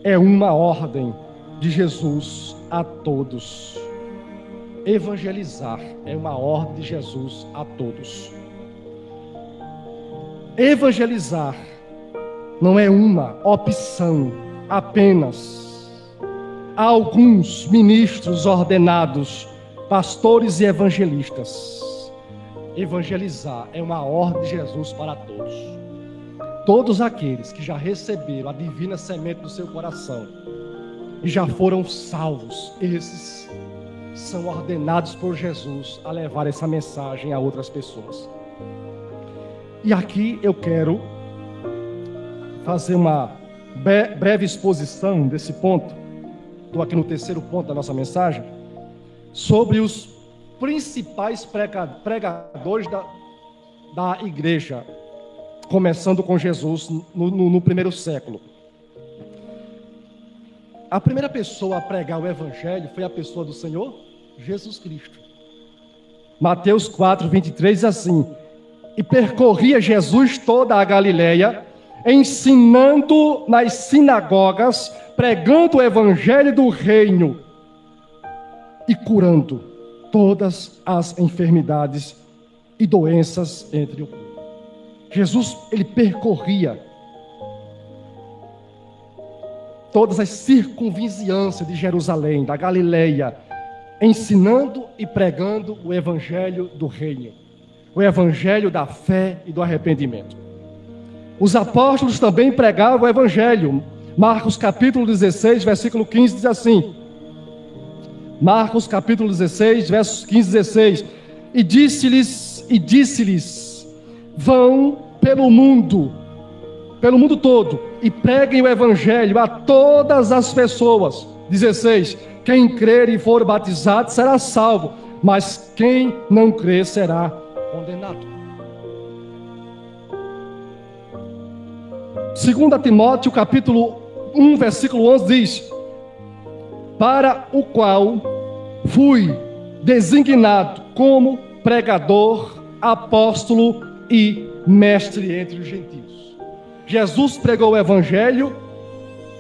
é uma ordem de Jesus a todos. Evangelizar é uma ordem de Jesus a todos. Evangelizar não é uma opção apenas a alguns ministros ordenados, pastores e evangelistas. Evangelizar é uma ordem de Jesus para todos. Todos aqueles que já receberam a divina semente do seu coração e já foram salvos, esses são ordenados por Jesus a levar essa mensagem a outras pessoas. E aqui eu quero fazer uma breve exposição desse ponto. Estou aqui no terceiro ponto da nossa mensagem, sobre os principais pregadores da igreja, começando com Jesus no primeiro século. A primeira pessoa a pregar o evangelho foi a pessoa do Senhor Jesus Cristo. Mateus 4:23 diz assim: e percorria Jesus toda a Galileia, ensinando nas sinagogas, pregando o evangelho do reino e curando todas as enfermidades e doenças entre o povo. Jesus, ele percorria todas as circunvizinhanças de Jerusalém, da Galileia, ensinando e pregando o evangelho do reino, o evangelho da fé e do arrependimento. Os apóstolos também pregavam o evangelho. Marcos capítulo 16, versículo 15 diz assim: Marcos capítulo 16, versos 15 e 16: e disse-lhes, vão pelo mundo todo, e preguem o evangelho a todas as pessoas. 16: quem crer e for batizado será salvo, mas quem não crer será condenado. 2 Timóteo capítulo 1, versículo 11 diz: para o qual fui designado como pregador, apóstolo e mestre entre os gentios. Jesus pregou o evangelho,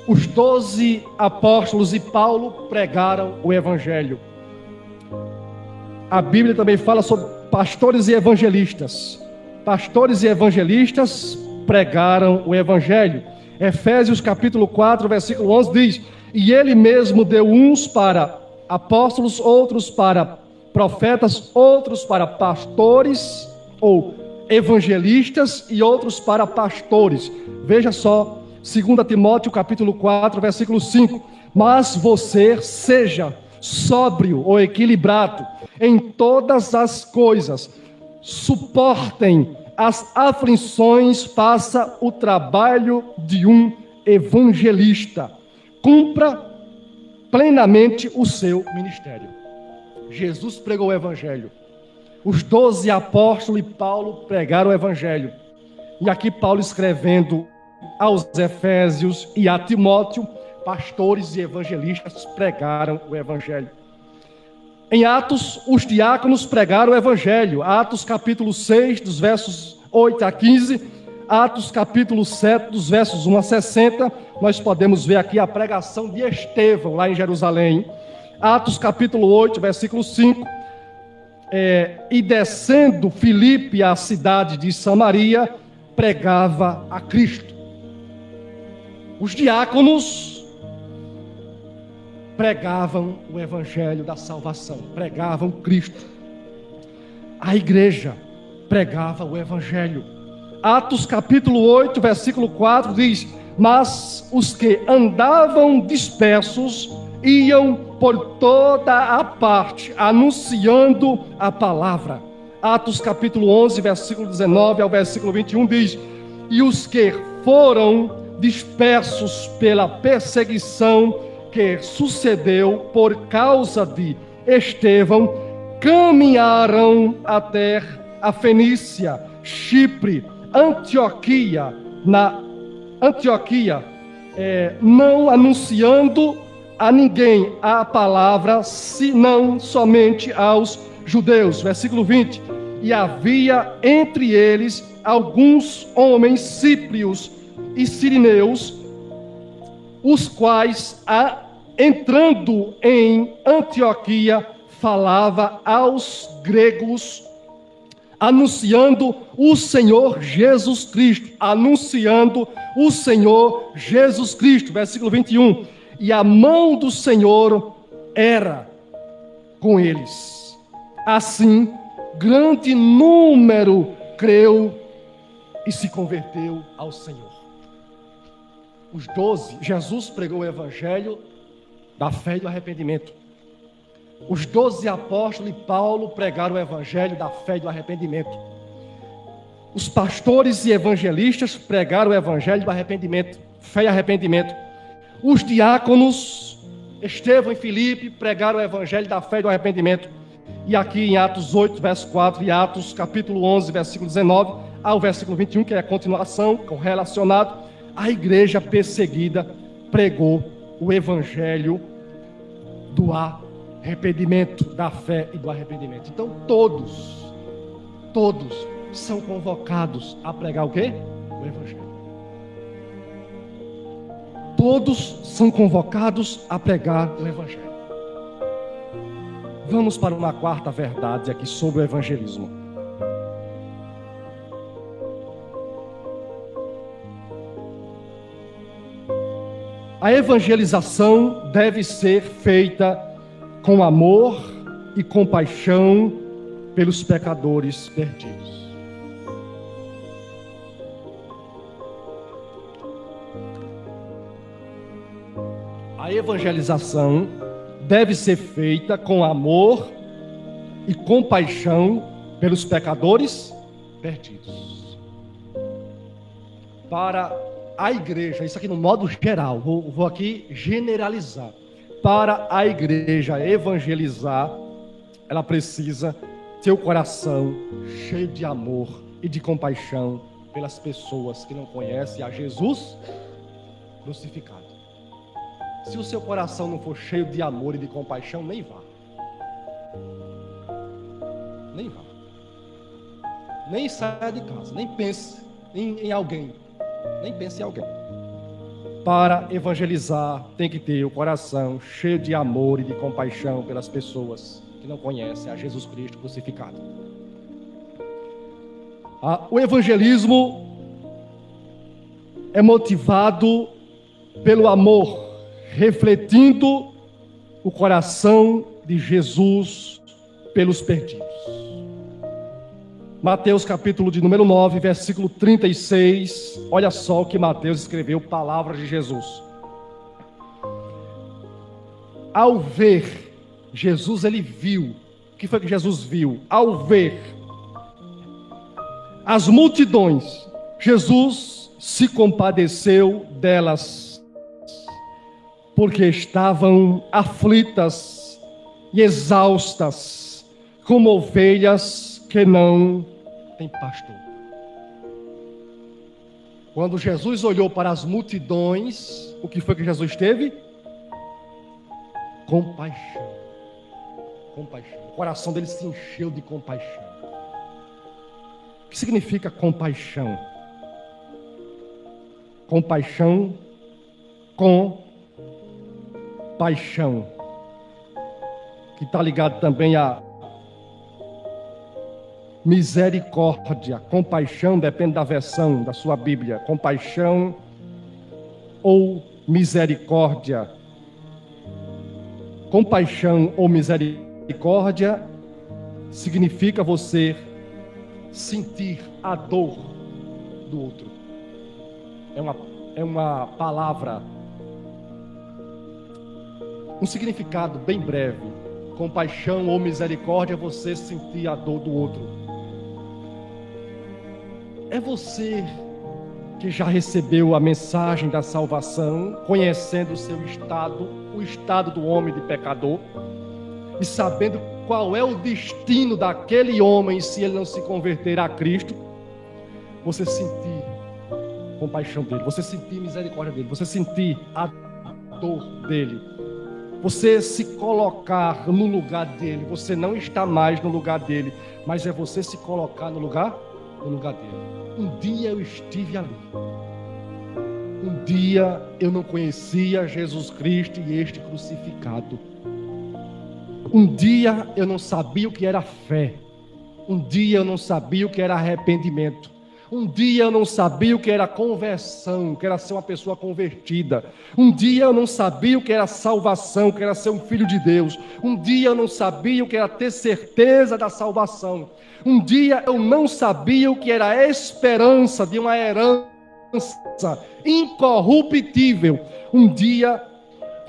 os 12 apóstolos e Paulo pregaram o evangelho. A Bíblia também fala sobre pastores e evangelistas. Pastores e evangelistas pregaram o evangelho. Efésios capítulo 4, versículo 11 diz: e ele mesmo deu uns para apóstolos, outros para profetas, outros para pastores ou evangelistas e outros para pastores. Veja só, 2 Timóteo capítulo 4, versículo 5: mas você seja sóbrio ou equilibrado em todas as coisas, suportem as aflições, faça o trabalho de um evangelista, cumpra plenamente o seu ministério. Jesus pregou o evangelho. Os 12 apóstolos e Paulo pregaram o evangelho. E aqui Paulo escrevendo aos Efésios e a Timóteo, pastores e evangelistas pregaram o evangelho. Em Atos, os diáconos pregaram o evangelho. Atos capítulo 6, dos versos 8 a 15. Atos capítulo 7, dos versos 1 a 60. Nós podemos ver aqui a pregação de Estevão, lá em Jerusalém. Atos capítulo 8, versículo 5. E descendo Filipe à cidade de Samaria, pregava a Cristo. Os diáconos pregavam o evangelho da salvação, pregavam Cristo. A igreja pregava o evangelho. Atos capítulo 8, versículo 4 diz: mas os que andavam dispersos iam por toda a parte anunciando a palavra. Atos capítulo 11, versículo 19 ao versículo 21 diz: e os que foram dispersos pela perseguição que sucedeu por causa de Estevão, caminharam até a Fenícia, Chipre, Antioquia, não anunciando a ninguém a palavra, senão somente aos judeus. Versículo 20: e havia entre eles alguns homens cíprios e sirineus, os quais, entrando em Antioquia, falava aos gregos, anunciando o Senhor Jesus Cristo. Anunciando o Senhor Jesus Cristo. Versículo 21. E a mão do Senhor era com eles. Assim, grande número creu e se converteu ao Senhor. Os 12, Jesus pregou o evangelho da fé e do arrependimento. Os 12 apóstolos e Paulo pregaram o evangelho da fé e do arrependimento. Os pastores e evangelistas pregaram o evangelho do arrependimento, fé e arrependimento. Os diáconos, Estevão e Filipe, pregaram o evangelho da fé e do arrependimento. E aqui em Atos 8, verso 4, e Atos capítulo 11, versículo 19, ao versículo 21, que é a continuação, correlacionado, a igreja perseguida pregou o evangelho do arrependimento, da fé e do arrependimento. Então todos são convocados a pregar o quê? O evangelho. Todos são convocados a pregar o evangelho. Vamos para uma quarta verdade aqui sobre o evangelismo. A evangelização deve ser feita com amor e compaixão pelos pecadores perdidos. A evangelização deve ser feita com amor e compaixão pelos pecadores perdidos. Para a igreja, isso aqui no modo geral, vou aqui generalizar. Para a igreja evangelizar, ela precisa ter o coração cheio de amor e de compaixão pelas pessoas que não conhecem a Jesus crucificado. Se o seu coração não for cheio de amor e de compaixão, nem vá. Nem vá. Nem saia de casa, nem pense em alguém. Nem pense em alguém. Para evangelizar, tem que ter o coração cheio de amor e de compaixão pelas pessoas que não conhecem a Jesus Cristo crucificado. O evangelismo é motivado pelo amor, refletindo o coração de Jesus pelos perdidos. Mateus capítulo de número 9, versículo 36. Olha só o que Mateus escreveu, palavras de Jesus. Ao ver, Jesus ele viu. O que foi que Jesus viu? Ao ver as multidões, Jesus se compadeceu delas, porque estavam aflitas e exaustas, como ovelhas que não têm pastor. Quando Jesus olhou para as multidões, o que foi que Jesus teve? Compaixão. Compaixão. O coração dele se encheu de compaixão. O que significa compaixão? Compaixão com paixão, que está ligado também a misericórdia. Compaixão depende da versão da sua Bíblia. Compaixão ou misericórdia. Compaixão ou misericórdia significa você sentir a dor do outro. É uma palavra, um significado bem breve. Compaixão ou misericórdia é você sentir a dor do outro. É você que já recebeu a mensagem da salvação, conhecendo o seu estado, o estado do homem de pecador, e sabendo qual é o destino daquele homem se ele não se converter a Cristo. Você sentir compaixão dele, você sentir misericórdia dele, você sentir a dor dele, você se colocar no lugar dele. Você não está mais no lugar dele, mas é você se colocar no lugar dele. Um dia eu estive ali. Um dia eu não conhecia Jesus Cristo e este crucificado. Um dia eu não sabia o que era fé. Um dia eu não sabia o que era arrependimento. Um dia eu não sabia o que era conversão, que era ser uma pessoa convertida. Um dia eu não sabia o que era salvação, que era ser um filho de Deus. Um dia eu não sabia o que era ter certeza da salvação. Um dia eu não sabia o que era a esperança de uma herança incorruptível. Um dia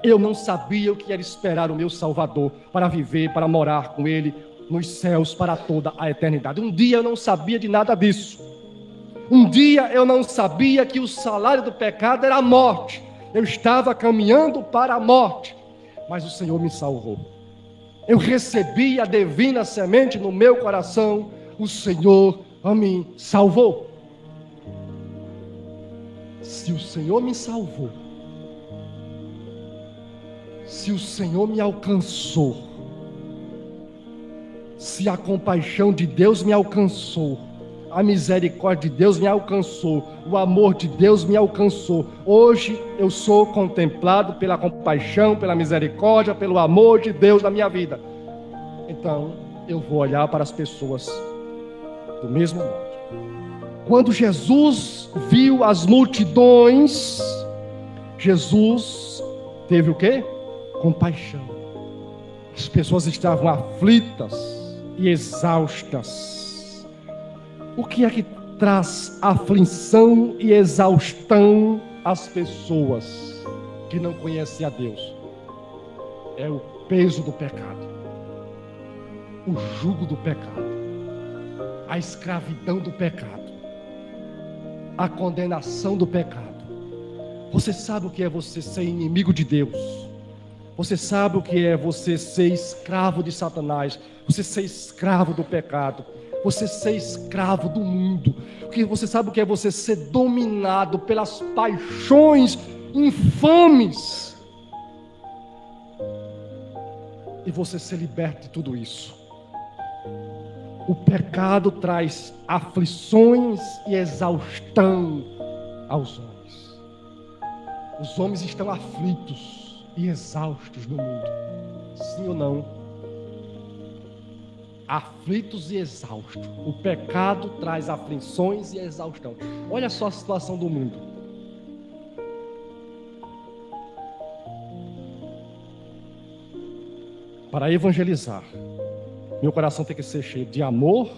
eu não sabia o que era esperar o meu Salvador para viver, para morar com Ele nos céus para toda a eternidade. Um dia eu não sabia de nada disso. Um dia eu não sabia que o salário do pecado era a morte. Eu estava caminhando para a morte, mas o Senhor me salvou. Eu recebi a divina semente no meu coração. O Senhor a mim salvou. Se o Senhor me salvou, se o Senhor me alcançou, se a compaixão de Deus me alcançou, a misericórdia de Deus me alcançou, o amor de Deus me alcançou, hoje eu sou contemplado pela compaixão, pela misericórdia, pelo amor de Deus na minha vida. Então eu vou olhar para as pessoas do mesmo modo. Quando Jesus viu as multidões, Jesus teve o quê? Compaixão. As pessoas estavam aflitas e exaustas. O que é que traz aflição e exaustão às pessoas que não conhecem a Deus? É o peso do pecado, o jugo do pecado, a escravidão do pecado, a condenação do pecado. Você sabe o que é você ser inimigo de Deus? Você sabe o que é você ser escravo de Satanás? Você ser escravo do pecado? Você ser escravo do mundo? Você sabe o que é você ser dominado pelas paixões infames? E você ser liberto de tudo isso. O pecado traz aflições e exaustão aos homens. Os homens estão aflitos e exaustos no mundo. Sim ou não? Aflitos e exaustos. O pecado traz aflições e exaustão. Olha só a situação do mundo. Para evangelizar, meu coração tem que ser cheio de amor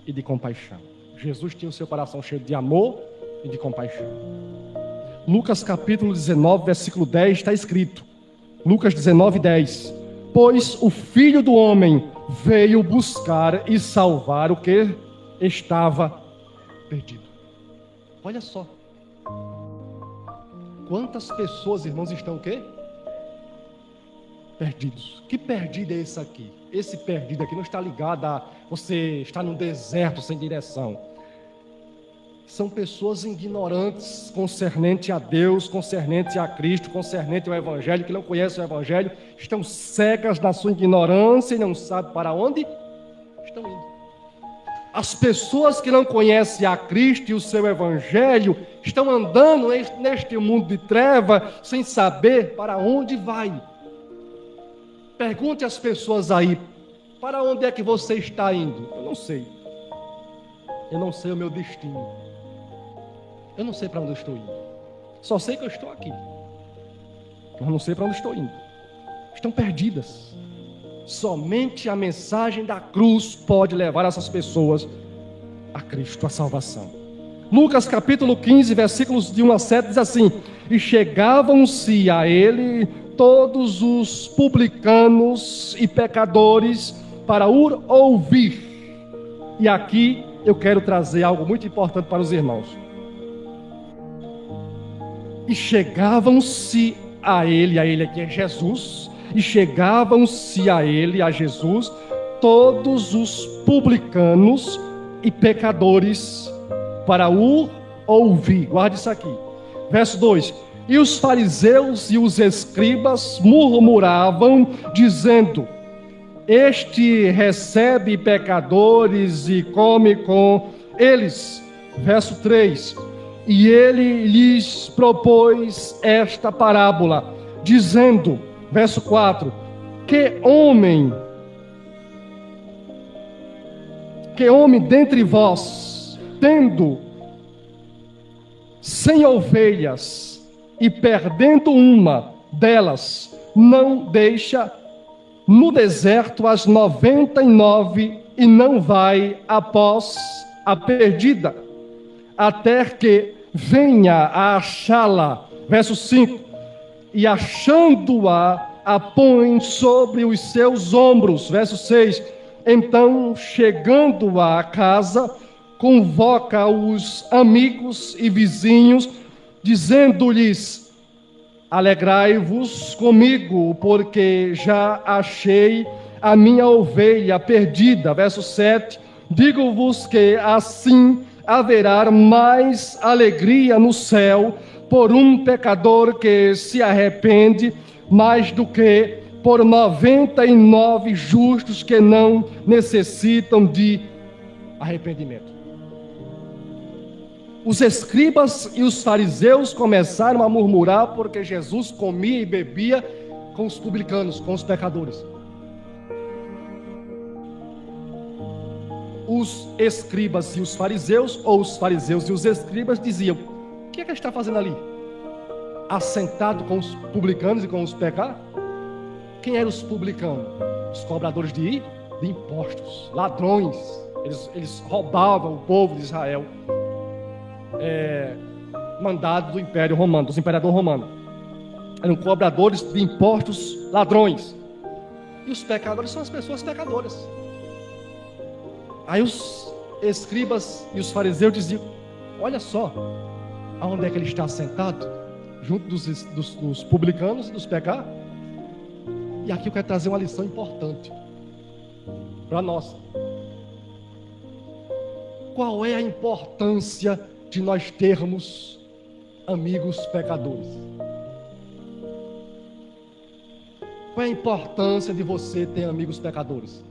e de compaixão. Jesus tinha o seu coração cheio de amor e de compaixão. Lucas capítulo 19, versículo 10 está escrito. Lucas 19, 10. Pois o Filho do Homem veio buscar e salvar o que estava perdido. Olha só. Quantas pessoas, irmãos, estão o quê? Perdidos. Que perdido é esse aqui? Esse perdido aqui não está ligado a você estar num deserto sem direção. São pessoas ignorantes concernente a Deus, concernente a Cristo, concernente ao Evangelho, que não conhecem o Evangelho, estão cegas na sua ignorância e não sabem para onde estão indo. As pessoas que não conhecem a Cristo e o seu Evangelho estão andando neste mundo de treva sem saber para onde vai. Pergunte às pessoas aí, para onde é que você está indo? Eu não sei. Eu não sei o meu destino. Eu não sei para onde eu estou indo. Só sei que eu estou aqui. Mas não sei para onde estou indo. Estão perdidas. Somente a mensagem da cruz pode levar essas pessoas a Cristo, a salvação. Lucas capítulo 15, versículos de 1 a 7 diz assim: E chegavam-se a ele todos os publicanos e pecadores para o ouvir. E aqui eu quero trazer algo muito importante para os irmãos. E chegavam-se a ele aqui é Jesus, e chegavam-se a ele, a Jesus, todos os publicanos e pecadores para o ouvir. Guarde isso aqui. Verso 2. E os fariseus e os escribas murmuravam, dizendo: Este recebe pecadores e come com eles. Verso 3. E ele lhes propôs esta parábola, dizendo, verso 4, que homem dentre vós, tendo 100 ovelhas e perdendo uma delas, não deixa no deserto as 99 e não vai após a perdida, até que venha a achá-la. Verso 5, e achando-a, a põe sobre os seus ombros. Verso 6, então, chegando à casa, convoca os amigos e vizinhos, dizendo-lhes, alegrai-vos comigo, porque já achei a minha ovelha perdida. Verso 7, digo-vos que assim haverá mais alegria no céu por um pecador que se arrepende, mais do que por 99 justos que não necessitam de arrependimento. Os escribas e os fariseus começaram a murmurar porque Jesus comia e bebia com os publicanos, com os pecadores. Os escribas e os fariseus, ou os fariseus e os escribas, diziam: o que é que ele está fazendo ali? Assentado com os publicanos e com os pecadores? Quem eram os publicanos? Os cobradores de impostos, ladrões. Eles roubavam o povo de Israel, mandado do Império Romano, dos imperadores romanos. Eram cobradores de impostos, ladrões. E os pecadores são as pessoas pecadoras. Aí os escribas e os fariseus diziam: olha só, aonde é que ele está sentado? Junto dos publicanos e dos pecadores. E aqui eu quero trazer uma lição importante para nós. Qual é a importância de nós termos amigos pecadores? Qual é a importância de você ter amigos pecadores?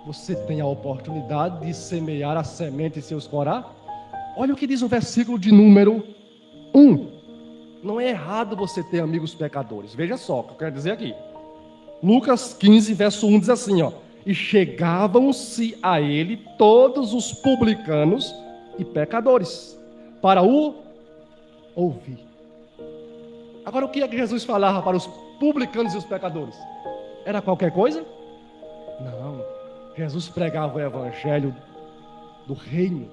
Você tem a oportunidade de semear a semente em seus corações. Olha o que diz o versículo de número 1. Não é errado você ter amigos pecadores. Veja só o que eu quero dizer aqui. Lucas 15, verso 1 diz assim, ó: e chegavam-se a ele todos os publicanos e pecadores, para o ouvir. Agora, o que é que Jesus falava para os publicanos e os pecadores? Era qualquer coisa? Não. Jesus pregava o evangelho do reino.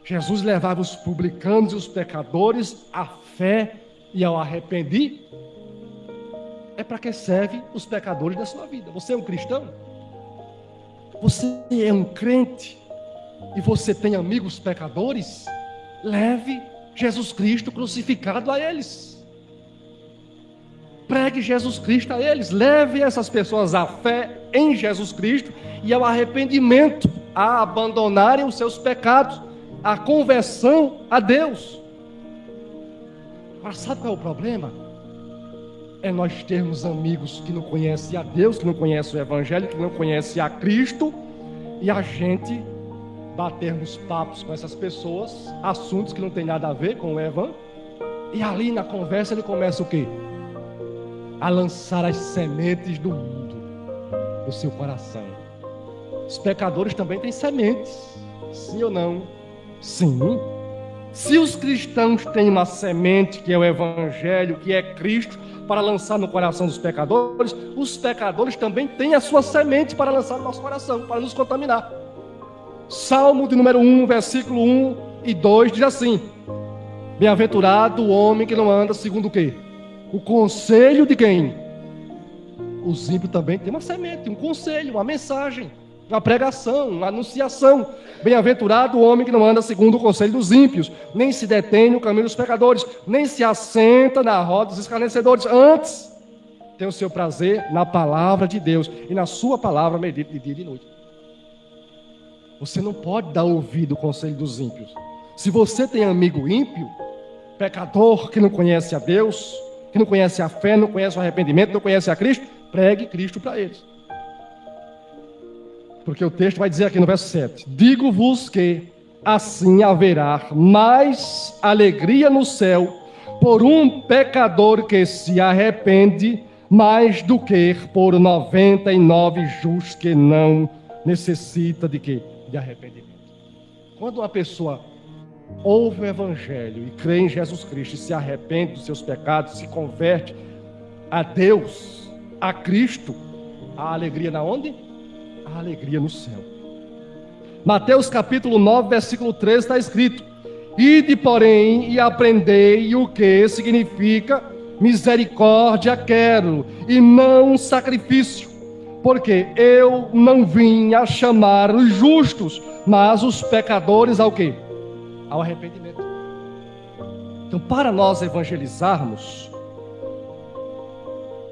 Jesus levava os publicanos e os pecadores à fé e ao arrepender. É para que serve os pecadores da sua vida. Você é um cristão? Você é um crente? E você tem amigos pecadores? Leve Jesus Cristo crucificado a eles. Pregue Jesus Cristo a eles. Leve essas pessoas à fé em Jesus Cristo e ao arrependimento, a abandonarem os seus pecados, a conversão a Deus. Mas sabe qual é o problema? É nós termos amigos que não conhecem a Deus, que não conhecem o Evangelho, que não conhecem a Cristo, e a gente batermos papos com essas pessoas, assuntos que não tem nada a ver com o Evangelho, e ali na conversa ele começa o quê? A lançar as sementes do mundo no seu coração. Os pecadores também têm sementes, sim ou não? Sim. Se os cristãos têm uma semente, que é o Evangelho, que é Cristo, para lançar no coração dos pecadores, os pecadores também têm a sua semente para lançar no nosso coração, para nos contaminar. Salmo de número 1, versículo 1 e 2 diz assim: bem-aventurado o homem que não anda segundo o quê? O conselho de quem? Os ímpios também têm uma semente, um conselho, uma mensagem, uma pregação, uma anunciação. Bem-aventurado o homem que não anda segundo o conselho dos ímpios, nem se detém no caminho dos pecadores, nem se assenta na roda dos escarnecedores. Antes, tem o seu prazer na palavra de Deus, e na sua palavra medita de dia e de noite. Você não pode dar ouvido ao conselho dos ímpios. Se você tem amigo ímpio, pecador, que não conhece a Deus, que não conhece a fé, não conhece o arrependimento, não conhece a Cristo, pregue Cristo para eles. Porque o texto vai dizer aqui no verso 7: digo-vos que assim haverá mais alegria no céu por um pecador que se arrepende, mais do que por 99 justos que não necessita de quê? De arrependimento. Quando uma pessoa ouve o Evangelho e crê em Jesus Cristo, e se arrepende dos seus pecados, se converte a Deus, a Cristo, a alegria na onde? A alegria no céu. Mateus capítulo 9, versículo 13 está escrito: ide, porém, e aprendei o que significa misericórdia quero, e não sacrifício, porque eu não vim a chamar os justos, mas os pecadores ao quê? Ao arrependimento. Então, para nós evangelizarmos,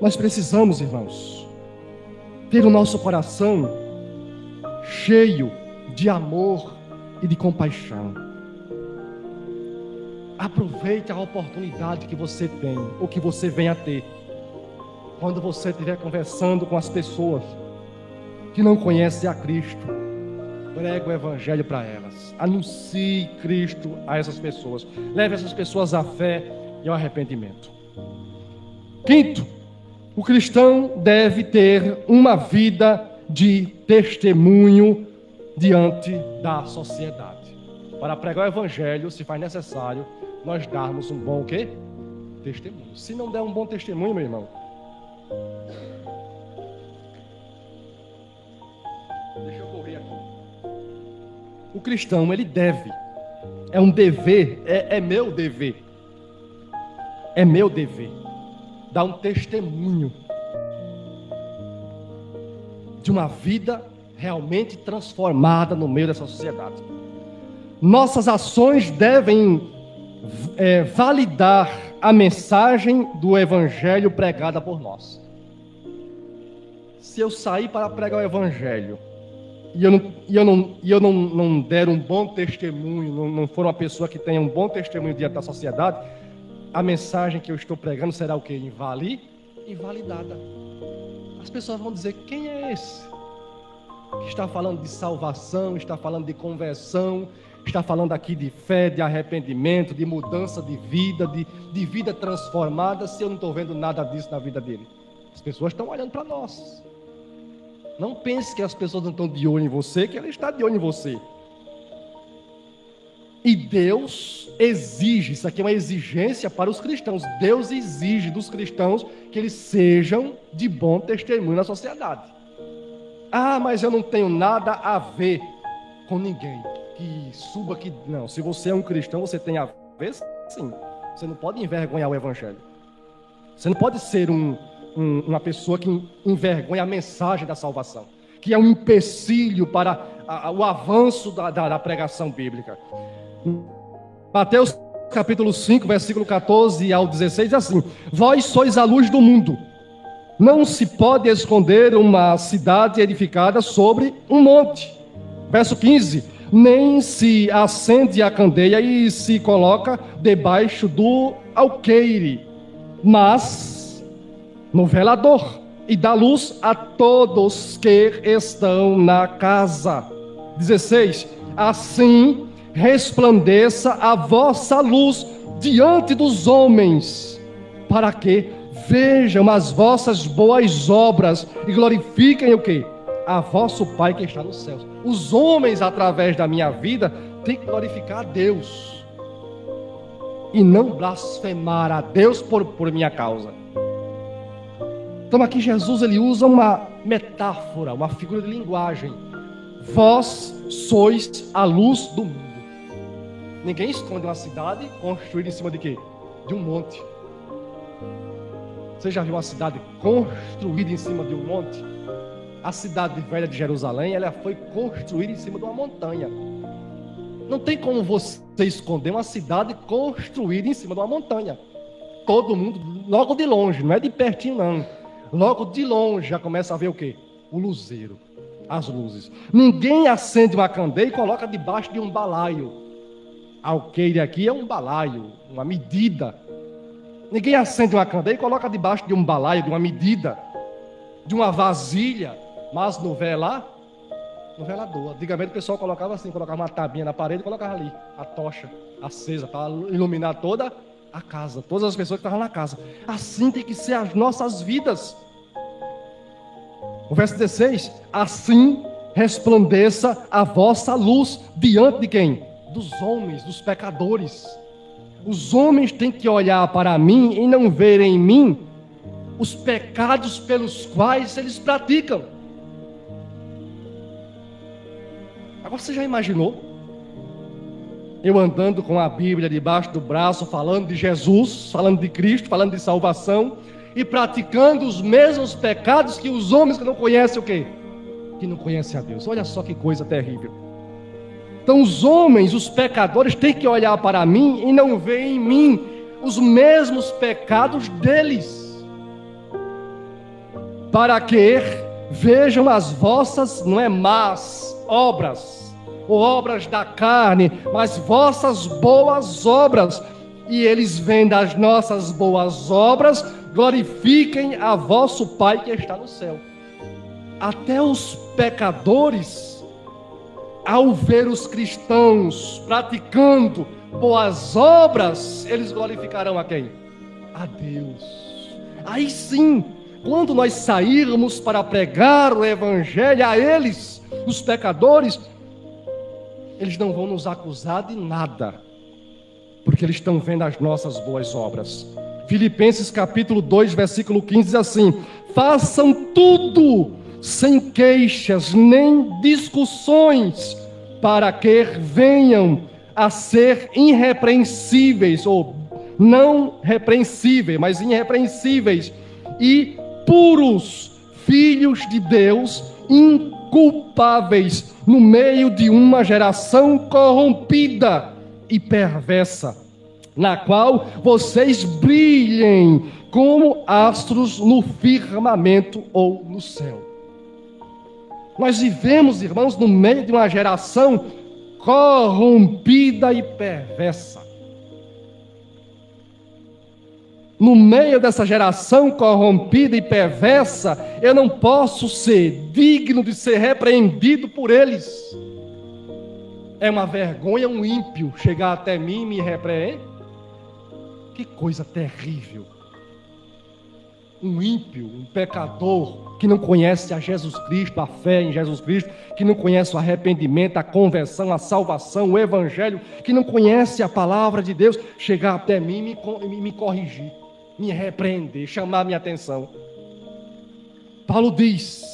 nós precisamos, irmãos, ter o nosso coração cheio de amor e de compaixão. Aproveite a oportunidade que você tem, ou que você venha a ter, quando você estiver conversando com as pessoas que não conhecem a Cristo. Pregue o Evangelho para elas, anuncie Cristo a essas pessoas, leve essas pessoas à fé e ao arrependimento. Quinto, o cristão deve ter uma vida de testemunho diante da sociedade. Para pregar o Evangelho, se faz necessário nós darmos um bom o quê? Testemunho. Se não der um bom testemunho, meu irmão, deixa eu correr aqui. O cristão, ele deve, é um dever, é meu dever, dar um testemunho de uma vida realmente transformada no meio dessa sociedade. Nossas ações devem validar a mensagem do Evangelho pregada por nós. Se eu sair para pregar o Evangelho e eu não der um bom testemunho, não for uma pessoa que tenha um bom testemunho diante da sociedade, a mensagem que eu estou pregando será o quê? Invalidada. As pessoas vão dizer: quem é esse que está falando de salvação, está falando de conversão, está falando aqui de fé, de arrependimento, de mudança de vida transformada, se eu não estou vendo nada disso na vida dele? As pessoas estão olhando para nós. Não pense que as pessoas não estão de olho em você, que ela está de olho em você. E Deus exige, isso aqui é uma exigência para os cristãos, Deus exige dos cristãos que eles sejam de bom testemunho na sociedade. Ah, mas eu não tenho nada a ver com ninguém que suba aqui. Não, se você é um cristão, você tem a ver, sim. Você não pode envergonhar o Evangelho. Você não pode ser uma pessoa que envergonha a mensagem da salvação, que é um empecilho para o avanço da pregação bíblica. Mateus capítulo 5, versículo 14 ao 16, diz assim: vós sois a luz do mundo. Não se pode esconder uma cidade edificada sobre um monte. Verso 15: nem se acende a candeia e se coloca debaixo do alqueire, mas no velador, e dá luz a todos que estão na casa. 16: assim resplandeça a vossa luz diante dos homens, para que vejam as vossas boas obras e glorifiquem o quê? A vosso Pai que está nos céus. Os homens, através da minha vida, têm que glorificar a Deus e não blasfemar a Deus por minha causa. Então aqui Jesus ele usa uma metáfora, uma figura de linguagem. Vós sois a luz do mundo. Ninguém esconde uma cidade construída em cima de quê? De um monte. Você já viu uma cidade construída em cima de um monte? A cidade velha de Jerusalém, ela foi construída em cima de uma montanha. Não tem como você esconder uma cidade construída em cima de uma montanha. Todo mundo, logo de longe, não é de pertinho não. Logo de longe já começa a ver o quê? O luzeiro, as luzes. Ninguém acende uma candeia e coloca debaixo de um balaio. Alqueire aqui é um balaio, uma medida. Ninguém acende uma candeia e coloca debaixo de um balaio, de uma medida, de uma vasilha, mas no velador. No velador. Antigamente o pessoal colocava assim, colocava uma tabinha na parede e colocava ali a tocha acesa para iluminar toda a casa, todas as pessoas que estavam na casa. Assim tem que ser as nossas vidas. O verso 16: assim resplandeça a vossa luz diante de quem? Dos homens, dos pecadores. Os homens têm que olhar para mim e não ver em mim os pecados pelos quais eles praticam. Agora você já imaginou? Eu andando com a Bíblia debaixo do braço, falando de Jesus, falando de Cristo, falando de salvação, e praticando os mesmos pecados que os homens que não conhecem o quê? Que não conhecem a Deus. Olha só que coisa terrível. Então os homens, os pecadores, têm que olhar para mim e não ver em mim os mesmos pecados deles, para que vejam as vossas, não é, más obras, ou obras da carne, mas vossas boas obras, e eles vendo as nossas boas obras, glorifiquem a vosso Pai que está no céu. Até os pecadores, ao ver os cristãos praticando boas obras, eles glorificarão a quem? A Deus. Aí sim, quando nós sairmos para pregar o evangelho a eles, os pecadores, eles não vão nos acusar de nada, porque eles estão vendo as nossas boas obras. Filipenses capítulo 2, versículo 15 diz assim: façam tudo sem queixas nem discussões, para que venham a ser irrepreensíveis, ou não repreensíveis, mas irrepreensíveis e puros, filhos de Deus, inculpáveis no meio de uma geração corrompida e perversa, na qual vocês brilhem como astros no firmamento ou no céu. Nós vivemos, irmãos, no meio de uma geração corrompida e perversa. No meio dessa geração corrompida e perversa, eu não posso ser digno de ser repreendido por eles. É uma vergonha um ímpio chegar até mim e me repreender. Que coisa terrível. Um ímpio, um pecador, que não conhece a Jesus Cristo, a fé em Jesus Cristo, que não conhece o arrependimento, a conversão, a salvação, o evangelho, que não conhece a palavra de Deus, chegar até mim e me corrigir, me repreender, chamar minha atenção. Paulo diz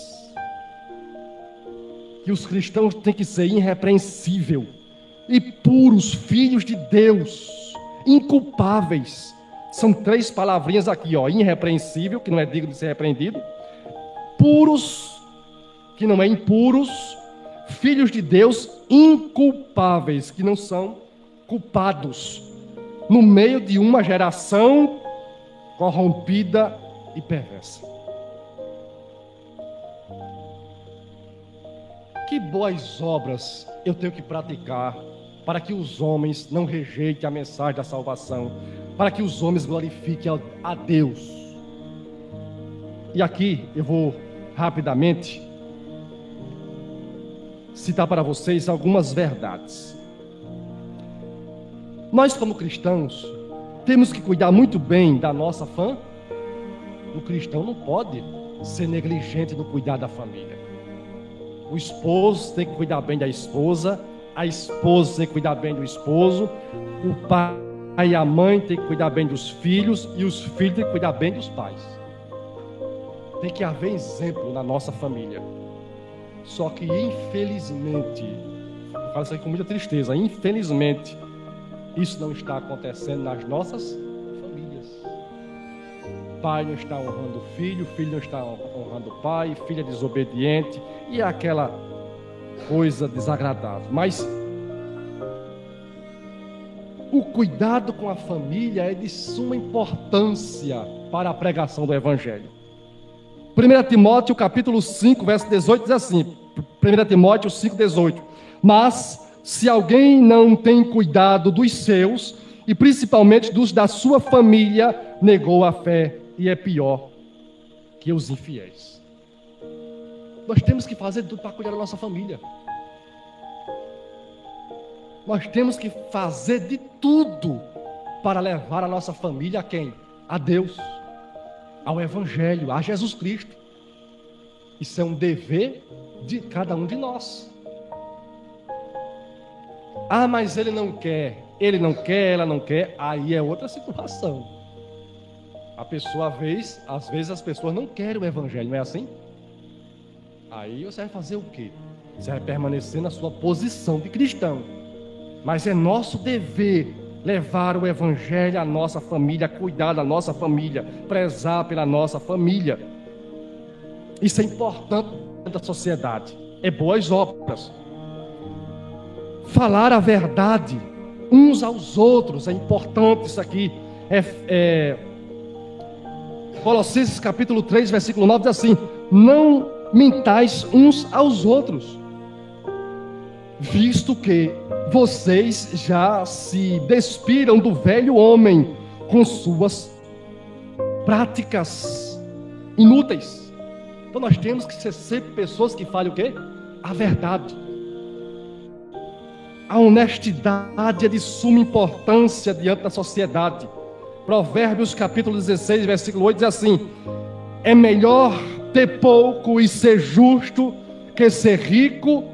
que os cristãos têm que ser irrepreensíveis e puros, filhos de Deus, inculpáveis. São 3 palavrinhas aqui, ó: irrepreensível, que não é digno de ser repreendido; puros, que não é impuros; filhos de Deus, inculpáveis, que não são culpados, no meio de uma geração corrompida e perversa. Que boas obras eu tenho que praticar para que os homens não rejeitem a mensagem da salvação, para que os homens glorifiquem a Deus? E aqui eu vou rapidamente citar para vocês algumas verdades. Nós, como cristãos, temos que cuidar muito bem da nossa família. O cristão não pode ser negligente no cuidar da família. O esposo tem que cuidar bem da esposa, a esposa tem que cuidar bem do esposo, o pai e a mãe tem que cuidar bem dos filhos, e os filhos têm que cuidar bem dos pais. Tem que haver exemplo na nossa família. Só que, infelizmente, eu falo isso aqui com muita tristeza, infelizmente, isso não está acontecendo nas nossas famílias. Pai não está honrando o filho não está honrando o pai, filho é desobediente, e é aquela coisa desagradável. Mas o cuidado com a família é de suma importância para a pregação do Evangelho. 1 Timóteo capítulo 5, verso 18 diz assim, 1 Timóteo 5, 18: mas se alguém não tem cuidado dos seus, e principalmente dos da sua família, negou a fé e é pior que os infiéis. Nós temos que fazer tudo para cuidar da nossa família. Nós temos que fazer de tudo para levar a nossa família a quem? A Deus, ao Evangelho, a Jesus Cristo. Isso é um dever de cada um de nós. Ah, mas ele não quer, ela não quer, aí é outra situação. Às vezes as pessoas não querem o Evangelho, não é assim? Aí você vai fazer o quê? Você vai permanecer na sua posição de cristão. Mas é nosso dever levar o Evangelho à nossa família, cuidar da nossa família, prezar pela nossa família. Isso é importante da sociedade. É boas obras. Falar a verdade uns aos outros, é importante isso aqui. Colossenses capítulo 3, versículo 9 diz assim: não mintais uns aos outros, visto que vocês já se despiram do velho homem com suas práticas inúteis. Então nós temos que ser sempre pessoas que falem o quê? A verdade. A honestidade é de suma importância diante da sociedade. Provérbios capítulo 16, versículo 8 diz assim: é melhor ter pouco e ser justo que ser rico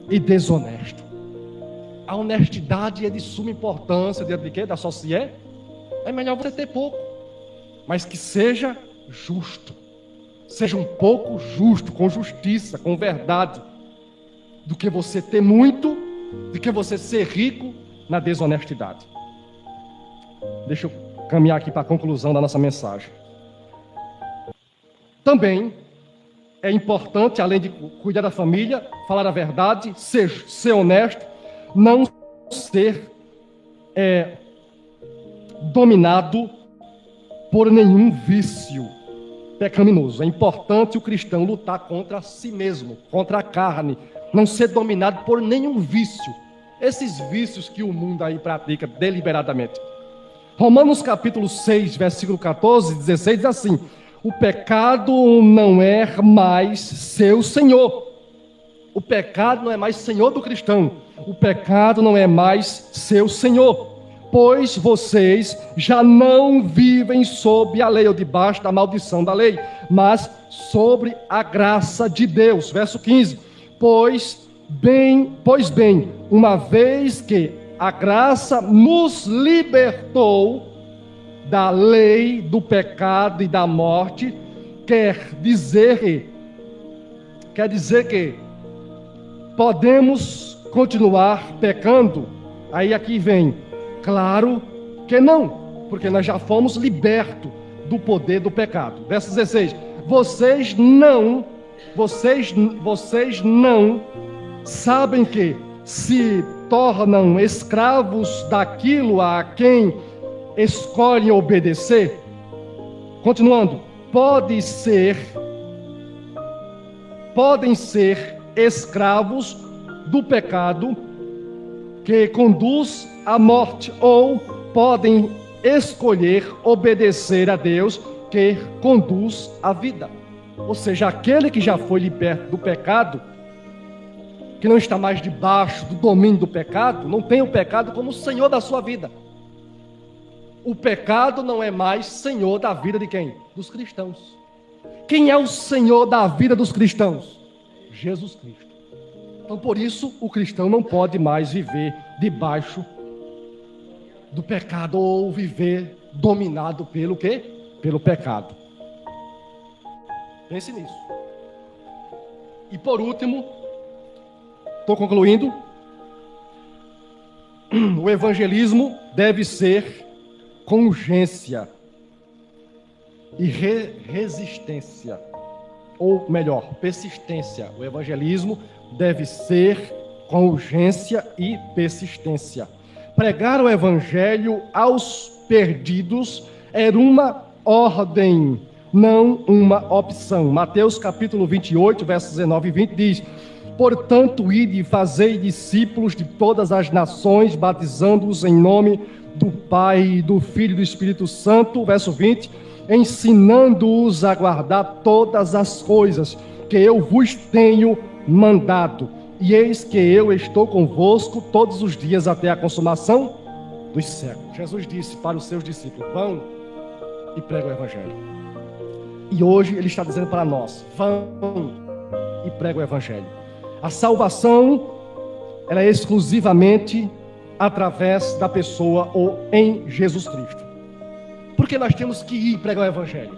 e desonesto. A honestidade é de suma importância diante de quê? Da sociedade. É melhor você ter pouco, mas que seja justo. Seja um pouco justo, com justiça, com verdade, do que você ter muito, do que você ser rico na desonestidade. Deixa eu caminhar aqui para a conclusão da nossa mensagem. Também é importante, além de cuidar da família, falar a verdade, ser honesto, não ser dominado por nenhum vício pecaminoso. É importante o cristão lutar contra si mesmo, contra a carne, não ser dominado por nenhum vício. Esses vícios que o mundo aí pratica deliberadamente. Romanos capítulo 6, versículo 14 e 16 diz assim: o pecado não é mais seu senhor. O pecado não é mais senhor do cristão. O pecado não é mais seu senhor. Pois vocês já não vivem sob a lei, ou debaixo da maldição da lei, mas sobre a graça de Deus. Verso 15. Pois bem, uma vez que a graça nos libertou da lei do pecado e da morte, quer dizer que podemos continuar pecando? Aí aqui vem, claro que não, porque nós já fomos libertos do poder do pecado. Verso 16: vocês não sabem que se tornam escravos daquilo a quem escolhem obedecer? Continuando, podem ser escravos do pecado que conduz à morte, ou podem escolher obedecer a Deus que conduz à vida. Ou seja, aquele que já foi liberto do pecado, que não está mais debaixo do domínio do pecado, não tem o pecado como senhor da sua vida. O pecado não é mais senhor da vida de quem? Dos cristãos. Quem é o senhor da vida dos cristãos? Jesus Cristo. Então, por isso, o cristão não pode mais viver debaixo do pecado, ou viver dominado pelo quê? Pelo pecado. Pense nisso. E por último, estou concluindo, o evangelismo deve ser com urgência e resistência, ou melhor, persistência. O evangelismo deve ser com urgência e persistência. Pregar o evangelho aos perdidos era uma ordem, não uma opção. Mateus capítulo 28, versos 19 e 20 diz: portanto, ide e fazei discípulos de todas as nações, batizando-os em nome do Pai, do Filho e do Espírito Santo. Verso 20, ensinando-os a guardar todas as coisas que eu vos tenho mandado. E eis que eu estou convosco todos os dias até a consumação dos séculos. Jesus disse para os seus discípulos: vão e pregam o Evangelho. E hoje Ele está dizendo para nós: vão e pregam o Evangelho. A salvação, ela é exclusivamente através da pessoa ou em Jesus Cristo. Por que nós temos que ir pregar o Evangelho?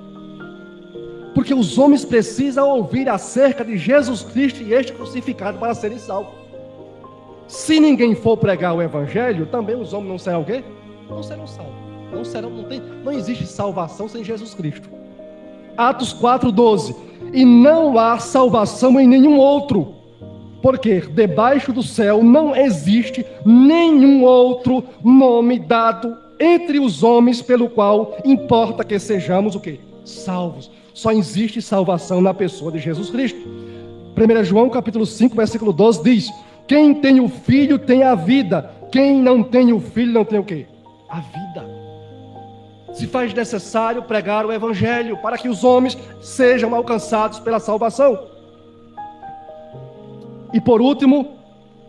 Porque os homens precisam ouvir acerca de Jesus Cristo e este crucificado para serem salvos. Se ninguém for pregar o Evangelho, também os homens não serão o quê? Não serão salvos. Não existe salvação sem Jesus Cristo. Atos 4:12. E não há salvação em nenhum outro, porque debaixo do céu não existe nenhum outro nome dado entre os homens pelo qual importa que sejamos o quê? Salvos. Só existe salvação na pessoa de Jesus Cristo. 1 João capítulo 5, versículo 12 diz: quem tem o Filho tem a vida, quem não tem o Filho não tem o quê? A vida. Se faz necessário pregar o Evangelho para que os homens sejam alcançados pela salvação. E por último,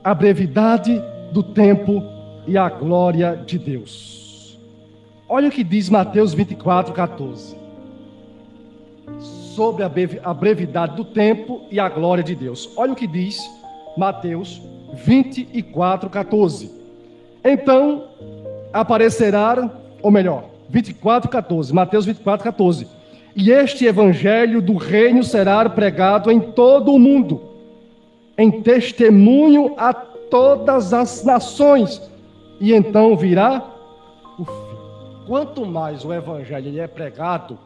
a brevidade do tempo e a glória de Deus. Olha o que diz Mateus 24:14. Sobre a brevidade do tempo e a glória de Deus. Olha o que diz Mateus 24:14. Então aparecerá, ou melhor, 24:14, Mateus 24:14. E este evangelho do reino será pregado em todo o mundo, em testemunho a todas as nações, e então virá o fim. Quanto mais o evangelho é pregado,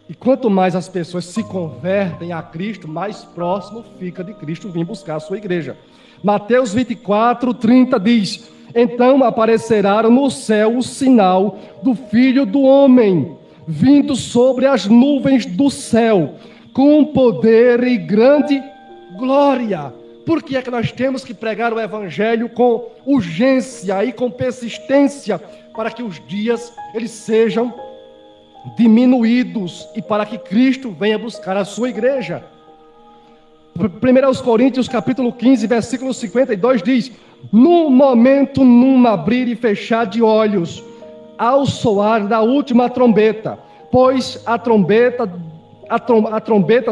e quanto mais as pessoas se convertem a Cristo, mais próximo fica de Cristo vir buscar a sua igreja. Mateus 24:30 diz: então aparecerá no céu o sinal do Filho do Homem, vindo sobre as nuvens do céu, com poder e grande glória. Por que é que nós temos que pregar o Evangelho com urgência e com persistência? Para que os dias eles sejam diminuídos e para que Cristo venha buscar a sua igreja. 1 Coríntios capítulo 15, versículo 52 diz: no momento, num abrir e fechar de olhos, ao soar da última trombeta, pois a trombeta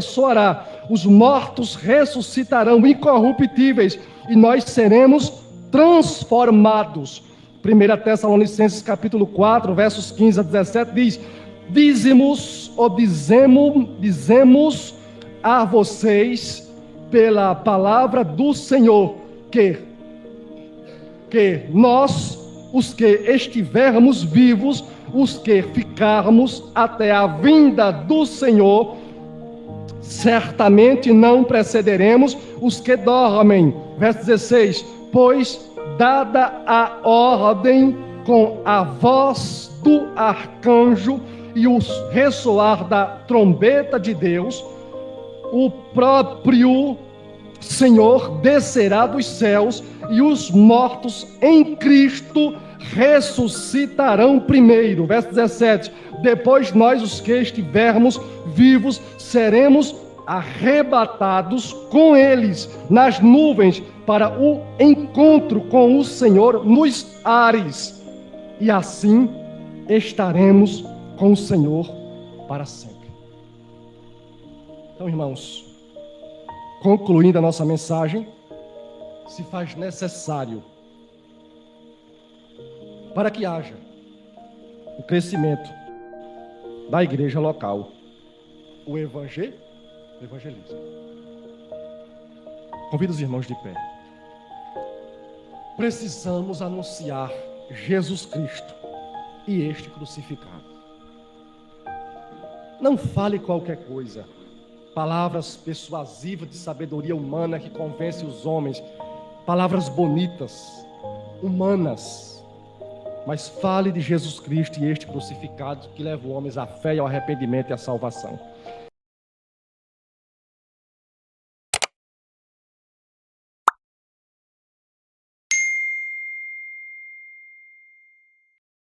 soará, os mortos ressuscitarão incorruptíveis e nós seremos transformados. 1 Tessalonicenses capítulo 4, versos 15 a 17 diz: dizemos a vocês pela palavra do Senhor que nós, os que estivermos vivos, os que ficarmos até a vinda do Senhor, certamente não precederemos os que dormem. Verso 16: pois dada a ordem com a voz do arcanjo e o ressoar da trombeta de Deus, o próprio Senhor descerá dos céus e os mortos em Cristo ressuscitarão primeiro. Verso 17: depois nós, os que estivermos vivos, seremos arrebatados com eles nas nuvens para o encontro com o Senhor nos ares, e assim estaremos com o Senhor para sempre. Então, irmãos, concluindo a nossa mensagem, se faz necessário para que haja o crescimento da igreja local, o evangelismo. Convido os irmãos de pé. Precisamos anunciar Jesus Cristo e este crucificado. Não fale qualquer coisa, palavras persuasivas de sabedoria humana que convence os homens, palavras bonitas, humanas, mas fale de Jesus Cristo e este crucificado que leva os homens à fé e ao arrependimento e à salvação.